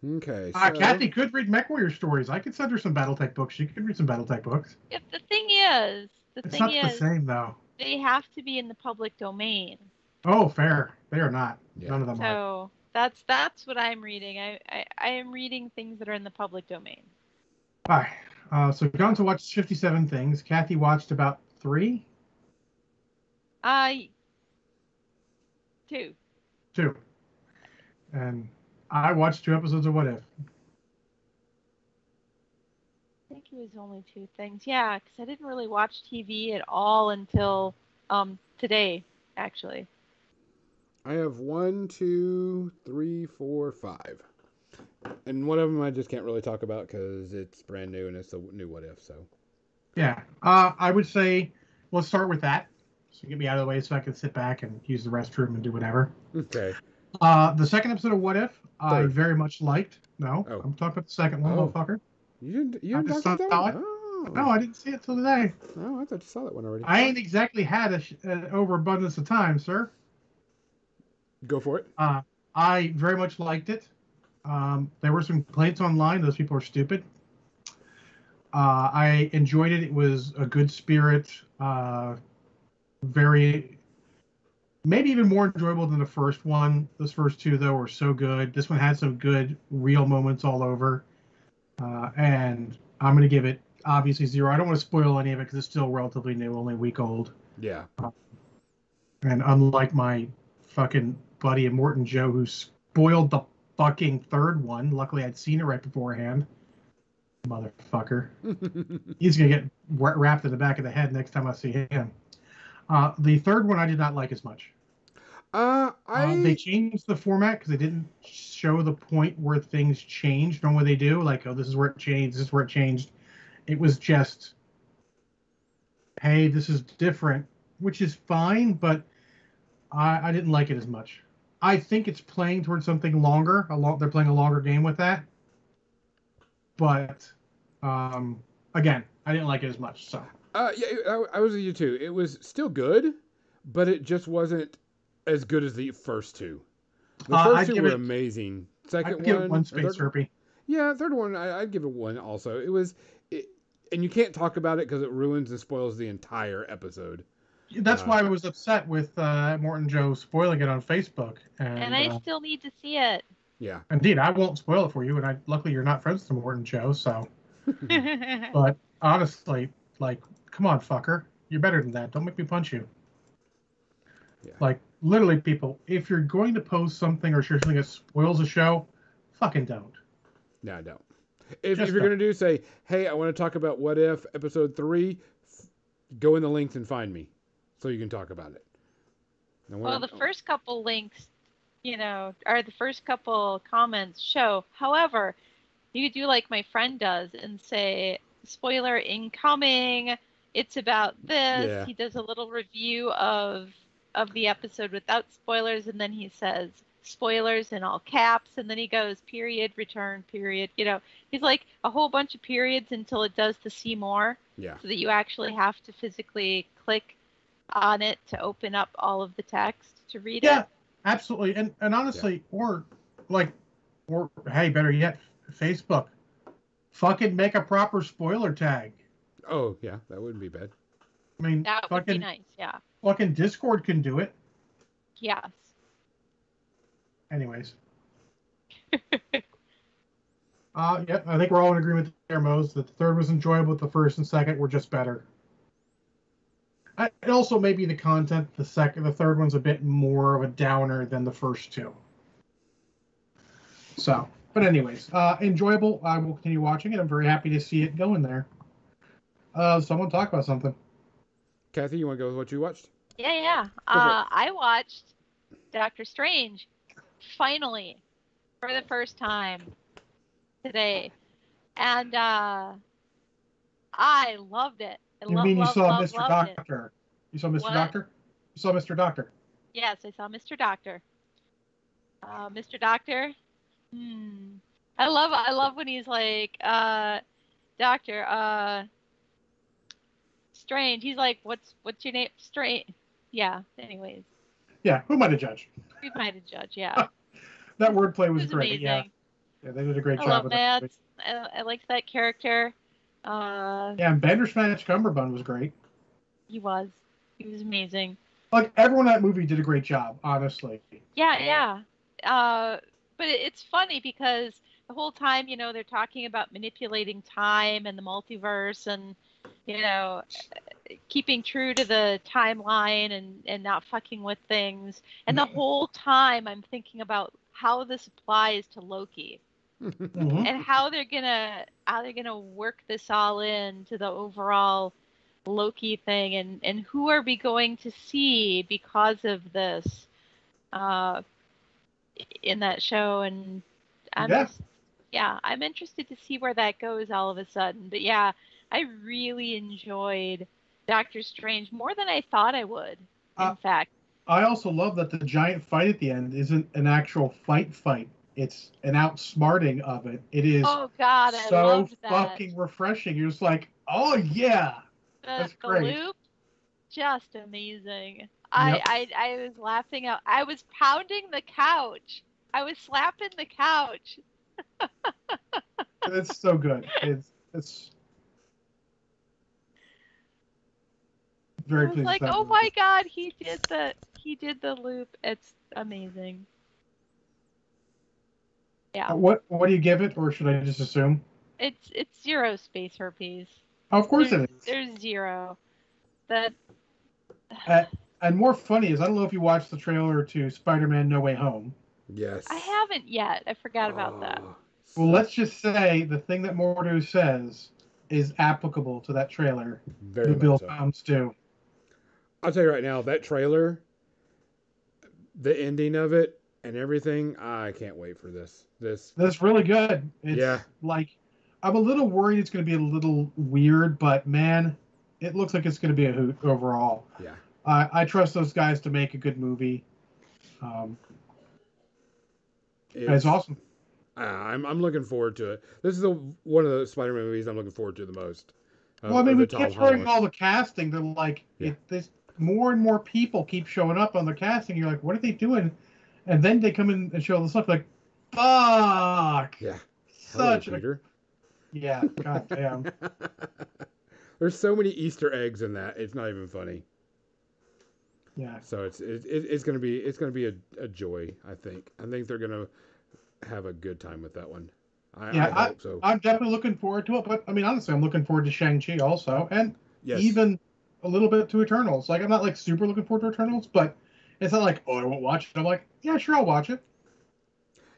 Okay. So... Kathy could read MechWarrior stories. I could send her some BattleTech books. She could read some BattleTech books. If the thing is, It's not the same, though. they have to be in the public domain. Oh, fair. They are not. Yeah. None of them are. So that's what I'm reading. I am reading things that are in the public domain. All right. So gone to watch 57 things. Kathy watched about 3? 2. 2. And I watched 2 episodes of What If. I think it was only 2 things. Yeah, because I didn't really watch TV at all until today, actually. I have 1, 2, 3, 4, 5. And one of them I just can't really talk about because it's brand new and it's a new What If. So Yeah. I would say let's start with that. So get me out of the way so I can sit back and use the restroom and do whatever. okay. The second episode of What If, I Third. very much liked. No, Oh. I'm talking about the second one, Oh. motherfucker. You didn't just talk about saw that it. one? Oh. No, I didn't see it till today. Oh, I thought you saw that one already. I ain't exactly had an overabundance of time, sir. Go for it. I very much liked it. There were some complaints online. Those people are stupid. I enjoyed it. It was a good spirit. Maybe even more enjoyable than the first one. Those first 2, though, were so good. This one had some good, real moments all over. And I'm going to give it, obviously, 0. I don't want to spoil any of it because it's still relatively new, only a week old. Yeah. And unlike my fucking buddy Immortan Joe, who spoiled the fucking third one, luckily I'd seen it right beforehand. Motherfucker. He's going to get wrapped in the back of the head next time I see him. The third one I did not like as much. They changed the format because they didn't show the point where things changed. Normally they do, like, oh, this is where it changed, this is where it changed. It was just, hey, this is different, which is fine, but I didn't like it as much. I think it's playing towards something longer. They're playing a longer game with that. But, again, I didn't like it as much, so. Yeah, I was with you too. It was still good, but it just wasn't as good as the first two. The I'd first two give were it. amazing. Second I'd give it one, one or space third, herpy. yeah, third one, I'd give it one also. It, and you can't talk about it because it ruins and spoils the entire episode. That's why I was upset with Morton Joe spoiling it on Facebook. And I still need to see it. Yeah. Indeed, I won't spoil it for you. And luckily, you're not friends with Morton Joe. So, but honestly, like, come on, fucker, you're better than that. Don't make me punch you. Yeah. Like, literally, people, if you're going to post something or share something that spoils a show, fucking don't. No, I don't. If you're going to do, say, hey, I want to talk about What If episode 3, go in the links and find me so you can talk about it. Well, the first couple links, or the first couple comments show. However, you could do like my friend does and say, spoiler incoming, it's about this. Yeah. He does a little review of the episode without spoilers, and then he says spoilers in all caps, and then he goes period, return, period. He's like a whole bunch of periods until it does the see more. Yeah. So that you actually have to physically click on it to open up all of the text to read it. Yeah, absolutely. And honestly, or hey, better yet, Facebook, fucking make a proper spoiler tag. Oh yeah, that wouldn't be bad. I mean, that would be nice. Yeah. Fucking Discord can do it. Yes. Anyways. Yeah, I think we're all in agreement there, Mose, that the third was enjoyable, the first and second were just better. And also maybe the content, the third one's a bit more of a downer than the first two. So, but anyways, enjoyable. I will continue watching it. I'm very happy to see it going there. Someone talk about something. Kathy, you want to go with what you watched? Yeah. I watched Doctor Strange finally for the first time today, and I loved it. You mean you saw Mr. Doctor? You saw Mr. Doctor? You saw Mr. Doctor? Yes, I saw Mr. Doctor. Mr. Doctor. I love when he's like, Doctor, Strange. He's like, what's your name? Strange. Yeah. Anyways. Yeah. Who am I to judge? Who am I to judge? Yeah. That wordplay was great. Amazing. Yeah. Yeah, they did a great job. I love with that. that. I liked that character. Yeah, and Bandersnatch Cumberbund was great. He was amazing. Like, everyone in that movie did a great job, honestly. Yeah. But it's funny because the whole time, they're talking about manipulating time and the multiverse and, keeping true to the timeline and not fucking with things. And the whole time I'm thinking about how this applies to Loki. Mm-hmm. And how they're gonna work this all into the overall Loki thing, and who are we going to see because of this in that show? And I'm interested to see where that goes all of a sudden. But yeah, I really enjoyed Doctor Strange more than I thought I would. In fact, I also love that the giant fight at the end isn't an actual fight. It's an outsmarting of it. It is oh god, I so loved that. fucking refreshing. You're just like, oh yeah, that's great. The loop, just amazing. Yep. I was laughing out. I was pounding the couch. I was slapping the couch. It's so good. It's very pleased. Like, oh my god, he did the loop. It's amazing. Yeah. What do you give it, or should I just assume? It's 0 space herpes. Oh, of course it is. There's 0. That. And more funny is, I don't know if you watched the trailer to Spider-Man: No Way Home. Yes. I haven't yet. I forgot about that. Well, let's just say the thing that Mordo says is applicable to that trailer. Very Bill so. Pounds too. I'll tell you right now, that trailer, the ending of it and everything, I can't wait for this. That's really good. It's like, I'm a little worried it's going to be a little weird, but man, it looks like it's going to be a hoot overall. Yeah. I trust those guys to make a good movie. It's awesome. I'm looking forward to it. This is one of the Spider-Man movies I'm looking forward to the most. Well, I mean, we kept hearing all the casting. They're like, more and more people keep showing up on the casting. You're like, what are they doing? And then they come in and show the stuff like, fuck. Yeah. Hello, Such Peter. Yeah, god damn. There's so many Easter eggs in that. It's not even funny. Yeah. So it's gonna be a joy. I think they're gonna have a good time with that one. I hope so. I'm definitely looking forward to it. But I mean, honestly, I'm looking forward to Shang-Chi also, and Yes. even a little bit to Eternals. Like, I'm not like super looking forward to Eternals, but it's not like, oh, I won't watch it. I'm like, yeah, sure, I'll watch it.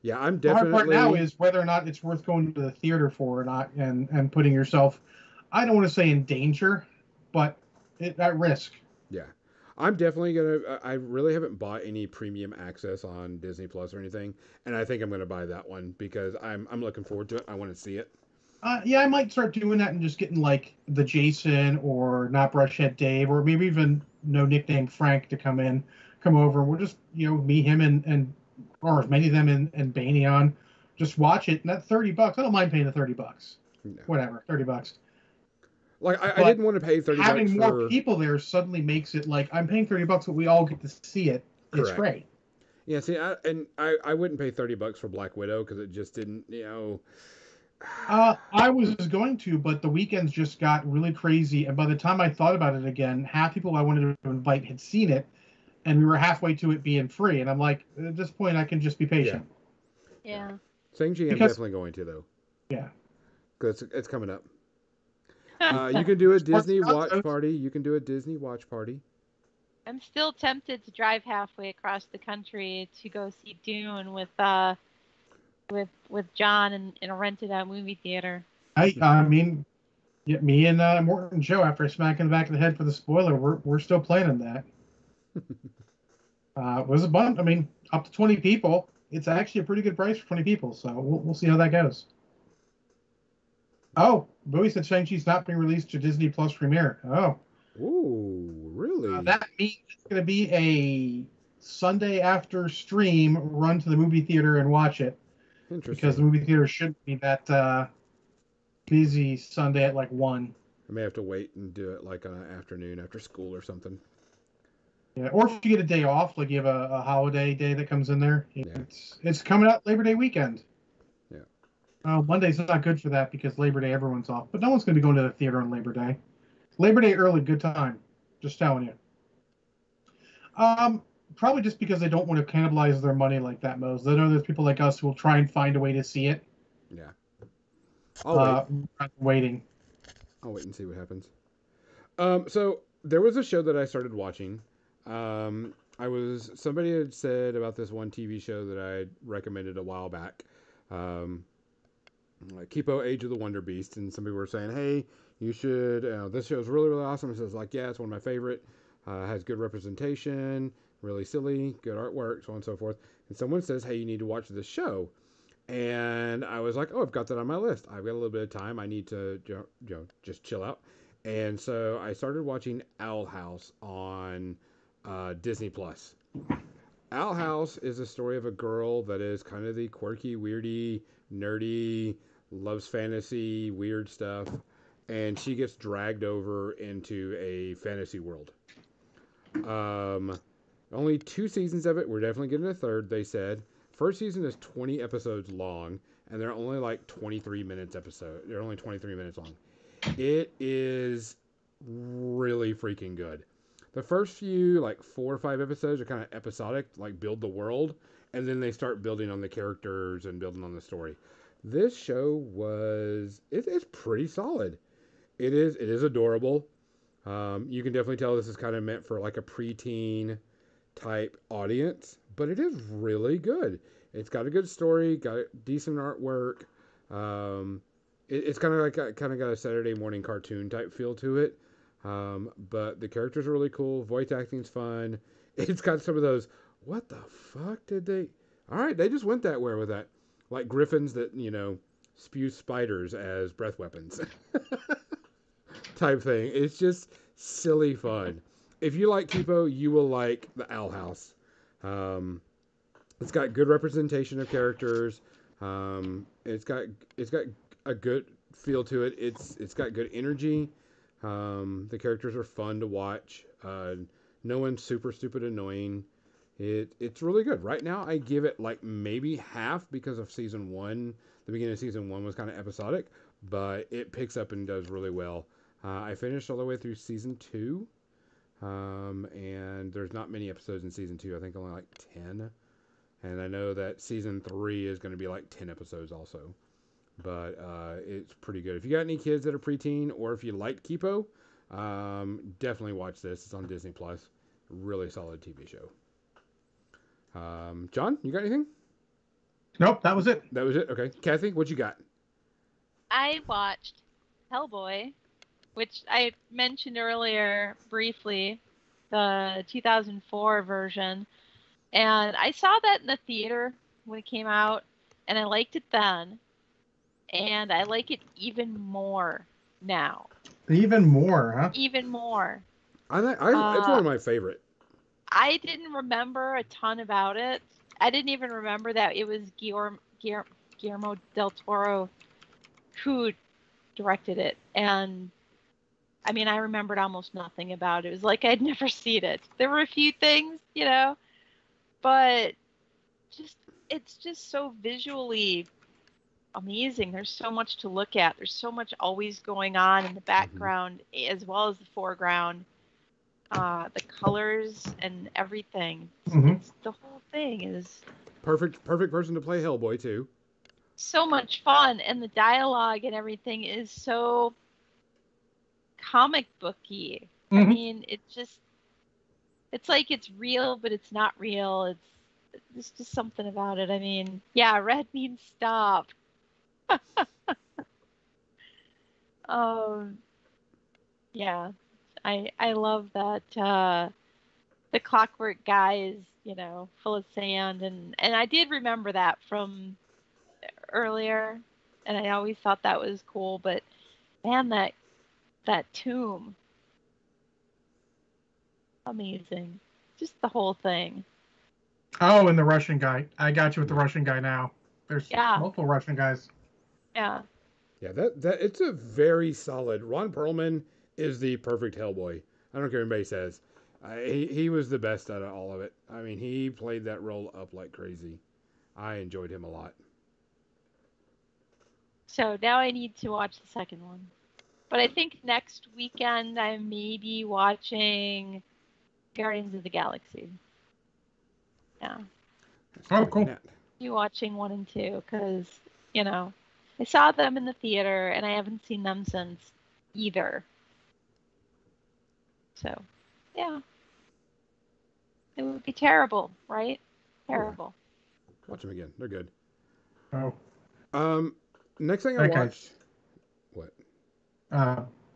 Yeah, I'm The hard definitely. part now is whether or not it's worth going to the theater for or not, and putting yourself, I don't want to say in danger, but at risk. Yeah. I'm definitely gonna. I really haven't bought any premium access on Disney Plus or anything, and I think I'm gonna buy that one because I'm looking forward to it. I want to see it. Yeah, I might start doing that and just getting like the Jason or not Brushhead Dave or maybe even no nickname Frank to come over. We'll just me, him, and or as many of them and Banyan, just watch it. And that $30, I don't mind paying the $30. No. Whatever, $30. Like I didn't want to pay $30 having more for people there suddenly makes it like I'm paying $30, but we all get to see it. It's Correct. great. Yeah, see, I wouldn't pay $30 for Black Widow because it just didn't, I was going to, but the weekends just got really crazy, and by the time I thought about it again, half people I wanted to invite had seen it, and we were halfway to it being free, and I'm like, at this point, I can just be patient. Yeah. Shang-Chi, I'm definitely going to though. Yeah. Because it's coming up. You can do a Disney watch party. You can do a Disney watch party. I'm still tempted to drive halfway across the country to go see Dune with John in a rented out movie theater. I mean, me and Morton Joe, after I smack in the back of the head for the spoiler, we're still planning that. It was a bunch. I mean, up to 20 people. It's actually a pretty good price for 20 people, so we'll see how that goes. Oh, Bowie said Shang-Chi's not being released to Disney Plus premiere. Oh. Ooh, really? That means it's going to be a Sunday after stream, run to the movie theater and watch it. Interesting. Because the movie theater shouldn't be that busy Sunday at like 1. I may have to wait and do it like on an afternoon after school or something. Yeah, or if you get a day off, like you have a holiday day that comes in there. Yeah. It's coming out Labor Day weekend. Yeah. Monday's not good for that because Labor Day everyone's off, but no one's going to be going to the theater on Labor Day. Labor Day early, good time. Just telling you. Probably just because they don't want to cannibalize their money like that, Mose. They know there's people like us who will try and find a way to see it. Yeah. I'll waiting. I'll wait and see what happens. So there was a show that I started watching. Somebody had said about this one TV show that I recommended a while back. Kipo Age of the Wonder Beast, and some people were saying, hey, you should, this show is really, really awesome. It says, like, yeah, it's one of my favorite, has good representation, really silly, good artwork, so on and so forth. And someone says, hey, you need to watch this show. And I was like, oh, I've got that on my list. I've got a little bit of time. I need to, just chill out. And so I started watching Owl House on Disney Plus. Owl House is a story of a girl that is kind of the quirky, weirdy, nerdy, loves fantasy, weird stuff, and she gets dragged over into a fantasy world. Only 2 seasons of it. We're definitely getting a third, they said. First season is 20 episodes long, and they're only like 23 minutes episode. They're only 23 minutes long. It is really freaking good. The first few, like 4 or 5 episodes, are kind of episodic, like build the world, and then they start building on the characters and building on the story. This show it's pretty solid. It is adorable. You can definitely tell this is kind of meant for like a preteen type audience, but it is really good. It's got a good story, got decent artwork. It's kind of got a Saturday morning cartoon type feel to it. But the characters are really cool. Voice acting's fun. It's got some of those, what the fuck did they? All right, they just went that way with that. Like griffins that, spew spiders as breath weapons. type thing. It's just silly fun. If you like Kipo, you will like the Owl House. It's got good representation of characters. It's got a good feel to it. It's got good energy. The characters are fun to watch. No one's super stupid annoying. It's really good. Right now, I give it like maybe half because of season one. The beginning of season one was kind of episodic, but it picks up and does really well. I finished all the way through season two, and there's not many episodes in season two. I think only like 10. And I know that season three is going to be like 10 episodes also. But it's pretty good. If you got any kids that are preteen, or if you like Kipo, definitely watch this. It's on Disney Plus. Really solid TV show. John, you got anything? Nope, that was it. That was it. Okay, Kathy, what you got? I watched Hellboy, which I mentioned earlier briefly, the 2004 version. And I saw that in the theater when it came out, and I liked it then. And I like it even more now. Even more, huh? Even more. It's one of my favorite. I didn't remember a ton about it. I didn't even remember that it was Guillermo del Toro who directed it. And I mean, I remembered almost nothing about it. It was like I'd never seen it. There were a few things, you know, but it's just so visually amazing. There's so much to look at. There's so much always going on in the background as well as the foreground. The colors and everything. It's the whole thing is perfect person to play Hellboy too. So much fun, and the dialogue and everything is so comic booky. I mean, it's like it's real, but it's not real. There's just something about it. I mean, yeah, red means stop. Yeah, I love that the Clockwork guy is, you know, full of sand, and I did remember that from earlier, and I always thought that was cool. But man, that tomb, amazing, just the whole thing. Oh, and the Russian guy. I got you with the Russian guy now. There's multiple Russian guys. Yeah. Yeah, that it's a very solid. Ron Perlman is the perfect Hellboy. I don't care what anybody says. He was the best out of all of it. I mean, he played that role up like crazy. I enjoyed him a lot. So now I need to watch the second one. But I think next weekend I may be watching Guardians of the Galaxy. Yeah. Oh, cool. You watching 1 and 2 because, you know, I saw them in the theater and I haven't seen them since either. So, yeah. It would be terrible, right? Terrible. Yeah. Watch them again. They're good. Oh. Next thing I watched. What?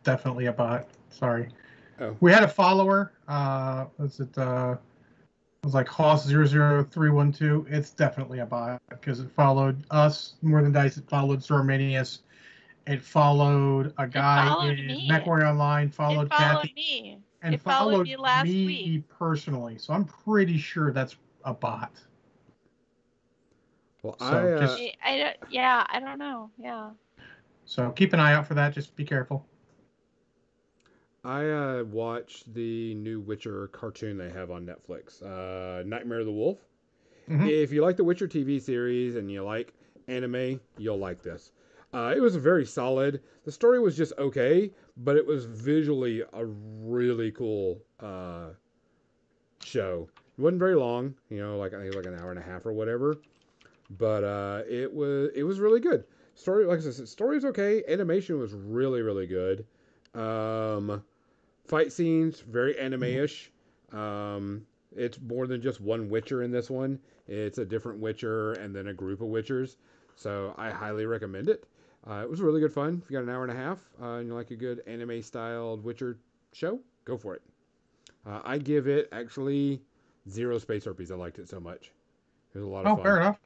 Definitely a bot. Sorry. Oh. We had a follower. It was like Hoss00312. It's definitely a bot because it followed us more than Dice. It followed Sormanius. It followed a guy in MechWarrior Online. Followed Kathy. Me. And it followed me last me week. Personally. So I'm pretty sure that's a bot. Well, so I don't know. Yeah. So keep an eye out for that. Just be careful. I watched the new Witcher cartoon they have on Netflix, Nightmare of the Wolf. If you like the Witcher TV series and you like anime, you'll like this. It was very solid. The story was just okay, but it was visually a really cool show. It wasn't very long, you know, like I think it was like an hour and a half or whatever. But it was really good. Story, like I said, story was okay. Animation was really, really good. Fight scenes, very anime-ish. It's more than just one Witcher in this one. It's a different Witcher and then a group of Witchers. So I highly recommend it. It was really good fun. If you got an hour and a half and you like a good anime-styled Witcher show, go for it. I give it actually 0 space herpes. I liked it so much. It was a lot of fun. Oh, fair enough.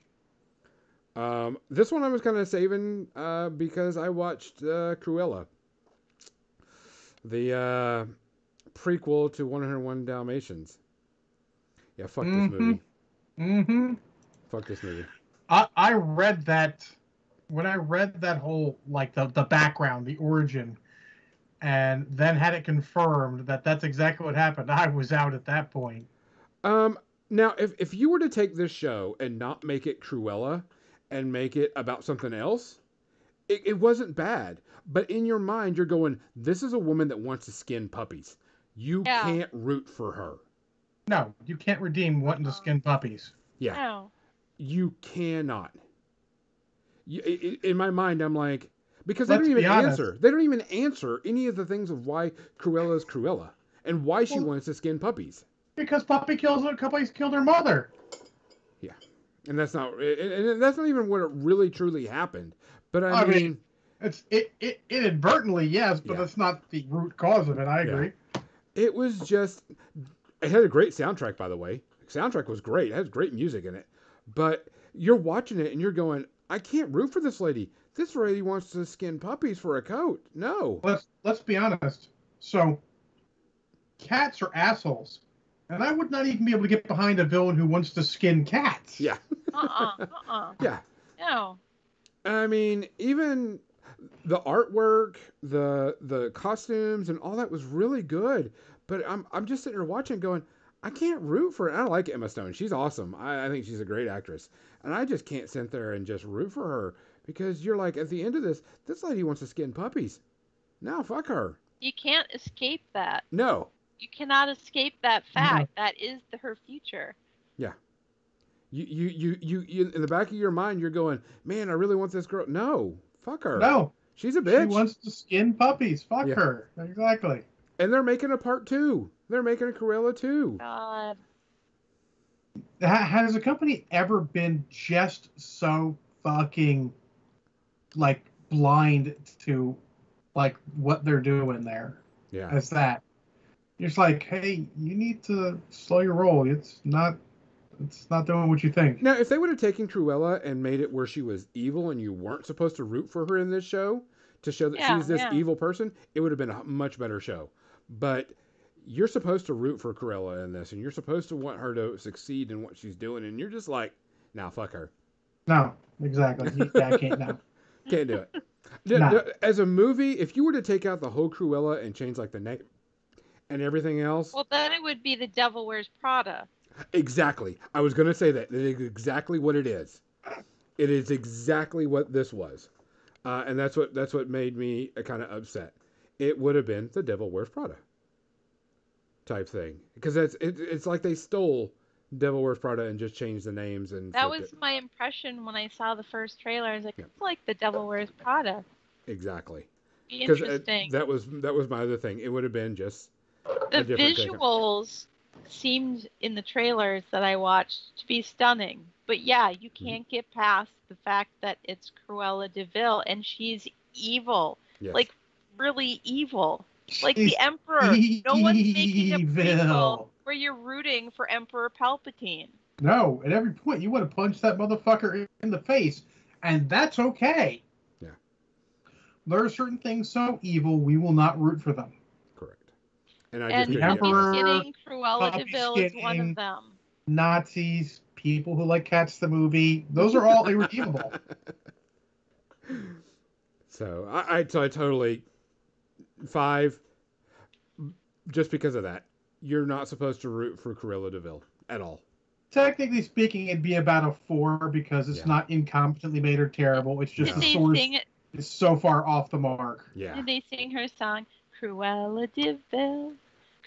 This one I was kind of saving because I watched Cruella. The prequel to 101 Dalmatians. Yeah, fuck this movie. Fuck this movie. I read that when I read that whole like the background, the origin. and then had it confirmed that that's exactly what happened, I was out at that point. Now, if you were to take this show and not make it Cruella and make it about something else, it wasn't bad. But in your mind, you're going, this is a woman that wants to skin puppies. You can't root for her. No, you can't redeem wanting to skin puppies. Yeah. No. You cannot. In my mind, I'm like, because they Let's don't be even honest. answer. They don't even answer any of the things of why Cruella is Cruella and why she Well- wants to skin puppies. Because puppies killed her mother. Yeah, and that's not even what it really truly happened. But I mean, It inadvertently, yes, but Yeah. that's not the root cause of it. I agree. it was just. It had a great soundtrack, by the way. The soundtrack was great. It has great music in it. But you're watching it and you're going, I can't root for this lady. This lady wants to skin puppies for a coat. No. Let's be honest. So, cats are assholes, and I would not even be able to get behind a villain who wants to skin cats. Yeah. Yeah. No. I mean, even the artwork, the costumes, and all that was really good. But I'm just sitting there watching, going, I can't root for it. I like Emma Stone. She's awesome. I think she's a great actress, and I just can't sit there and just root for her because you're like, at the end of this lady wants to skin puppies. No, fuck her. You can't escape that. No. You cannot escape that fact. That is her future. Yeah. You in the back of your mind, you're going, man, I really want this girl. No, fuck her. No, She's a bitch. she wants to skin puppies. Fuck Yeah. her. Exactly. And they're making a part 2. They're making a Cruella 2. God. Has a company ever been just so fucking like blind to like what they're doing there Yeah. as that? You're just like, hey, you need to slow your roll. It's not doing what you think. Now, if they would have taken Cruella and made it where she was evil and you weren't supposed to root for her in this show to show that she's this evil person, it would have been a much better show. But you're supposed to root for Cruella in this, and you're supposed to want her to succeed in what she's doing, and you're just like, nah, fuck her. No, exactly. I can't now. Can't do it. No. As a movie, if you were to take out the whole Cruella and change like the name and everything else, Well, then it would be The Devil Wears Prada. exactly. I was going to say that. That is exactly what it is. It is exactly what this was, and that's what made me kind of upset. It would have been The Devil Wears Prada type thing, because it's like they stole Devil Wears Prada and just changed the names and That flipped was it. my impression when I saw the first trailer. I was like, Yeah. it's like The Devil Wears Prada. Exactly. Be Because interesting. that was my other thing. It would have been just The a different take on it. visuals seemed in the trailers that I watched to be stunning. But yeah, you Mm-hmm. can't get past the fact that it's Cruella de Vil and she's evil. Yes. Like, really evil. Like She's the Emperor. No one's making a evil. prequel where you're rooting for Emperor Palpatine. No, at every point you want to punch that motherfucker in the face, and that's okay. Yeah. There are certain things so evil we will not root for them. Correct. And I And just the couldn't get Emperor, past it. getting Cruella de puppy Vil is one skinning. of them. Nazis, people who like Cats the movie, those are all irredeemable. So I totally 5, just because of that. You're not supposed to root for Cruella de Vil at all. Technically speaking, it'd be about a 4 because it's Yeah. not incompetently made or terrible. It's just Did the they source sing it? is so far off the mark. Yeah. Did they sing her song, Cruella de Vil,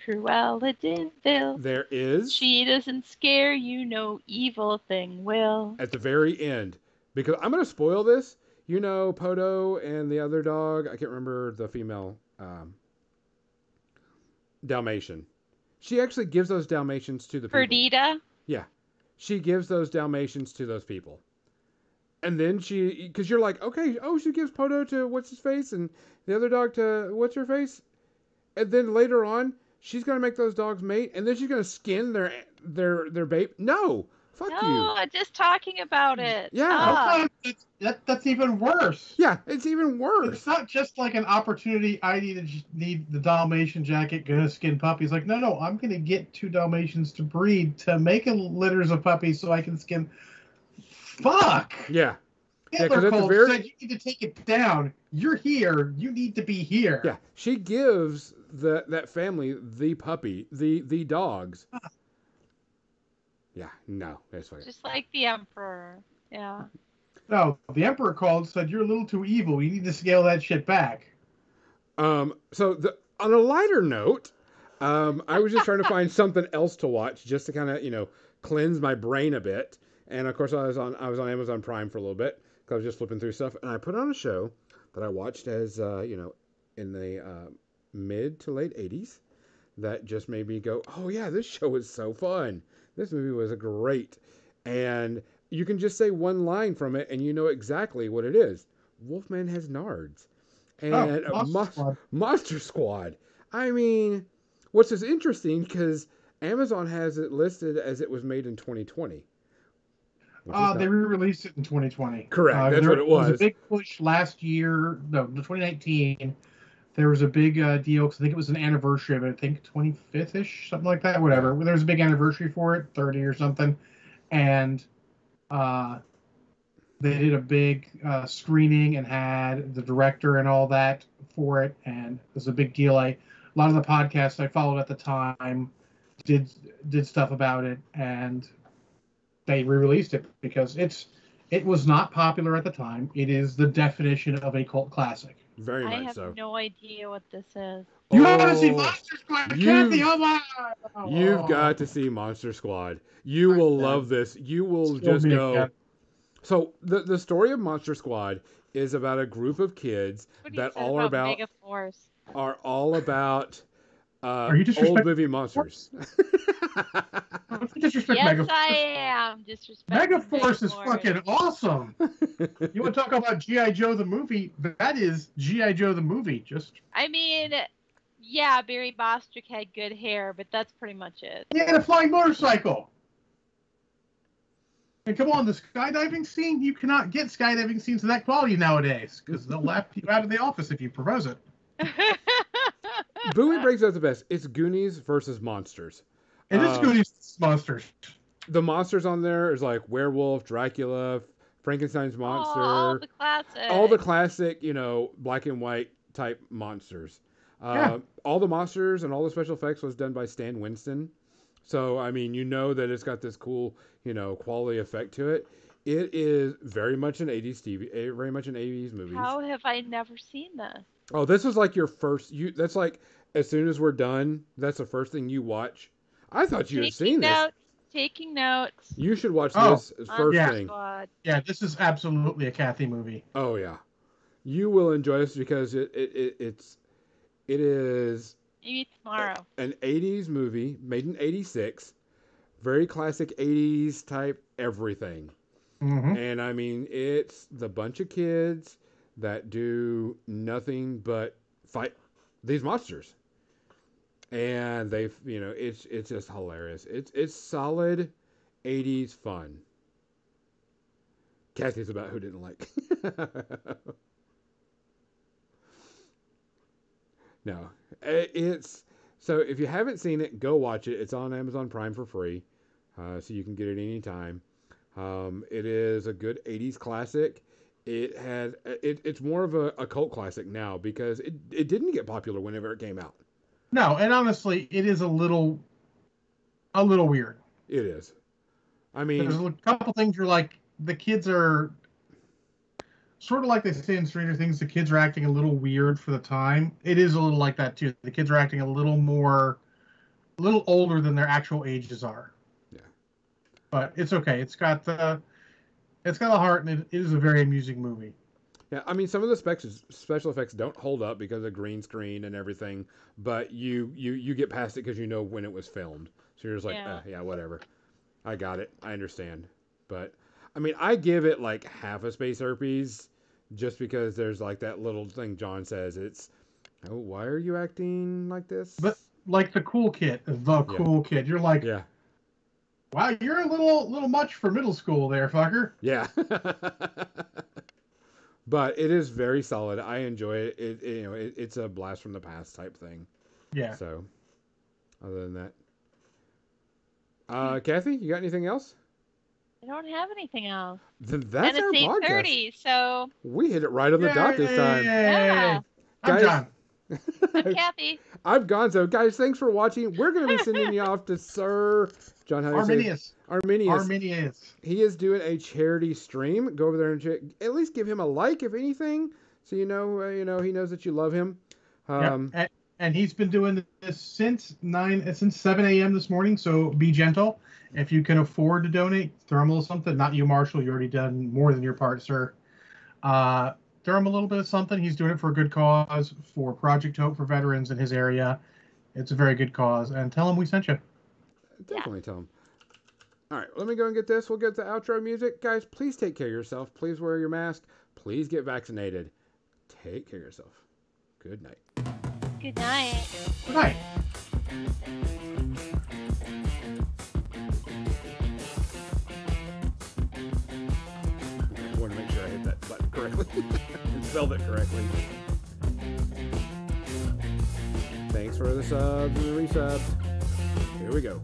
Cruella de Vil? There is She doesn't scare you, no evil thing will. at the very end, because I'm going to spoil this. You know, Poto and the other dog, I can't remember the female Dalmatian. She actually gives those Dalmatians to the people. Perdita? Yeah. She gives those Dalmatians to those people. And then because you're like, okay, she gives Poto to what's his face and the other dog to what's her face. And then later on, she's going to make those dogs mate and then she's going to skin their babe. No, fuck you. No, just talking about it. Yeah. Stop. That's even worse. Yeah, it's even worse. It's not just like an opportunity. I need the Dalmatian jacket, gonna skin puppies. Like, no, I'm gonna get 2 Dalmatians to breed to make litters of puppies so I can skin. Fuck. Yeah. Yeah, Hitler because at the called, very said you need to take it down. You're here. You need to be here. yeah, she gives that family the puppy, the dogs. Yeah, no, that's fine. Just like the Emperor. Yeah. No, the Emperor called, said you're a little too evil. You need to scale that shit back. So on a lighter note, I was just trying to find something else to watch just to kind of cleanse my brain a bit. And of course, I was on Amazon Prime for a little bit because I was just flipping through stuff, and I put on a show that I watched as in the mid to late '80s that just made me go, oh yeah, this show is so fun. This movie was great, and you can just say one line from it, and you know exactly what it is. Wolfman has nards. Oh, And Monster Squad. Monster Squad. I mean, what's is interesting because Amazon has it listed as it was made in 2020. They re-released it in 2020. Correct. That's what it was a was. big push last year. No, 2019. There was a big deal because I think it was an anniversary of it. I think 25th-ish, something like that. Whatever. Yeah. There was a big anniversary for it, 30 or something, and they did a big screening and had the director and all that for it, and it was a big deal. A lot of the podcasts I followed at the time did stuff about it, and they re-released it because it was not popular at the time. It is the definition of a cult classic. Very I much have so. no idea what this is. You haven't seen Oh, Monster Squad, you've- Kathy? Oh my! You've got to see Monster Squad. You will love this. You will just go. So the story of Monster Squad is about a group of kids What that you said all are about about Megaforce. are all about Are you old movie monsters. Don't disrespect Yes, Megaforce. I am disrespecting Megaforce is Megaforce. fucking awesome. You want to talk about G.I. Joe the movie? That is G.I. Joe the movie. Just I mean, yeah, Barry Bostwick had good hair, but that's pretty much it. he had a flying motorcycle. And come on, the skydiving scene, you cannot get skydiving scenes of that quality nowadays because they'll laugh you out of the office if you propose it. Bowie breaks out the best. It's Goonies versus monsters. And it's Goonies monsters. The monsters on there is like werewolf, Dracula, Frankenstein's monster, all the classics. all the classic, black and white type monsters. Yeah. All the monsters and all the special effects was done by Stan Winston. So, I mean, that it's got this cool, quality effect to it. It is very much an 80s TV, very much an 80s movie. How have I never seen this? Oh, this was like your first, that's like, as soon as we're done, that's the first thing you watch. I thought you had seen this. Taking notes. You should watch this first yeah. thing. Squad. Yeah, this is absolutely a Kathy movie. Oh, yeah. You will enjoy this because it is Maybe tomorrow. an 80s movie made in 86. Very classic 80s type everything. Mm-hmm. And I mean, it's the bunch of kids that do nothing but fight these monsters. And they've, it's just hilarious. It's solid 80s fun. Kathy's about who didn't like. No, it's so if you haven't seen it, go watch it. It's on Amazon Prime for free, so you can get it anytime. It is a good 80s classic. It's more of a cult classic now because it didn't get popular whenever it came out. No, and honestly, it is a little weird. It is. I mean, there's a couple things you're like, the kids are sort of like they say in Stranger Things, the kids are acting a little weird for the time. It is a little like that too. The kids are acting a little older than their actual ages are. Yeah. But it's okay. It's got the heart, and it is a very amusing movie. Yeah, I mean, some of the special effects don't hold up because of green screen and everything, but you get past it because you know when it was filmed. So you're just like, yeah, whatever. I got it. I understand. But, I mean, I give it like half a space herpes just because there's like that little thing John says. It's, oh, why are you acting like this? But like the cool kid, cool kid. You're like, yeah. Wow, you're a little much for middle school there, fucker. Yeah. But it is very solid. I enjoy it. It's a blast from the past type thing. Yeah. So, other than that, Kathy, you got anything else? I don't have anything else. Then that's and our it's podcast. 8:30, so We hit it right on the dot this time. yeah. I'm Guys, John. I'm Kathy. I'm Gonzo. Guys, thanks for watching. We're going to be sending you off to Sir John. How do you say it? Arminius. Arminius. Arminius. He is doing a charity stream. Go over there and at least give him a like, if anything, so you know he knows that you love him. Yep. And he's been doing this since 7 a.m. this morning. So be gentle. If you can afford to donate, throw him a little something. Not you, Marshall. You already done more than your part, sir. Throw him a little bit of something. He's doing it for a good cause, for Project Hope for veterans in his area. It's a very good cause. And tell him we sent you. Definitely tell him. All right, let me go and get this. We'll get the outro music. Guys, please take care of yourself. Please wear your mask. Please get vaccinated. Take care of yourself. Good night. Good night. Good night. I want to make sure I hit that button correctly and spelled it correctly. Thanks for the subs and the resubs. Here we go.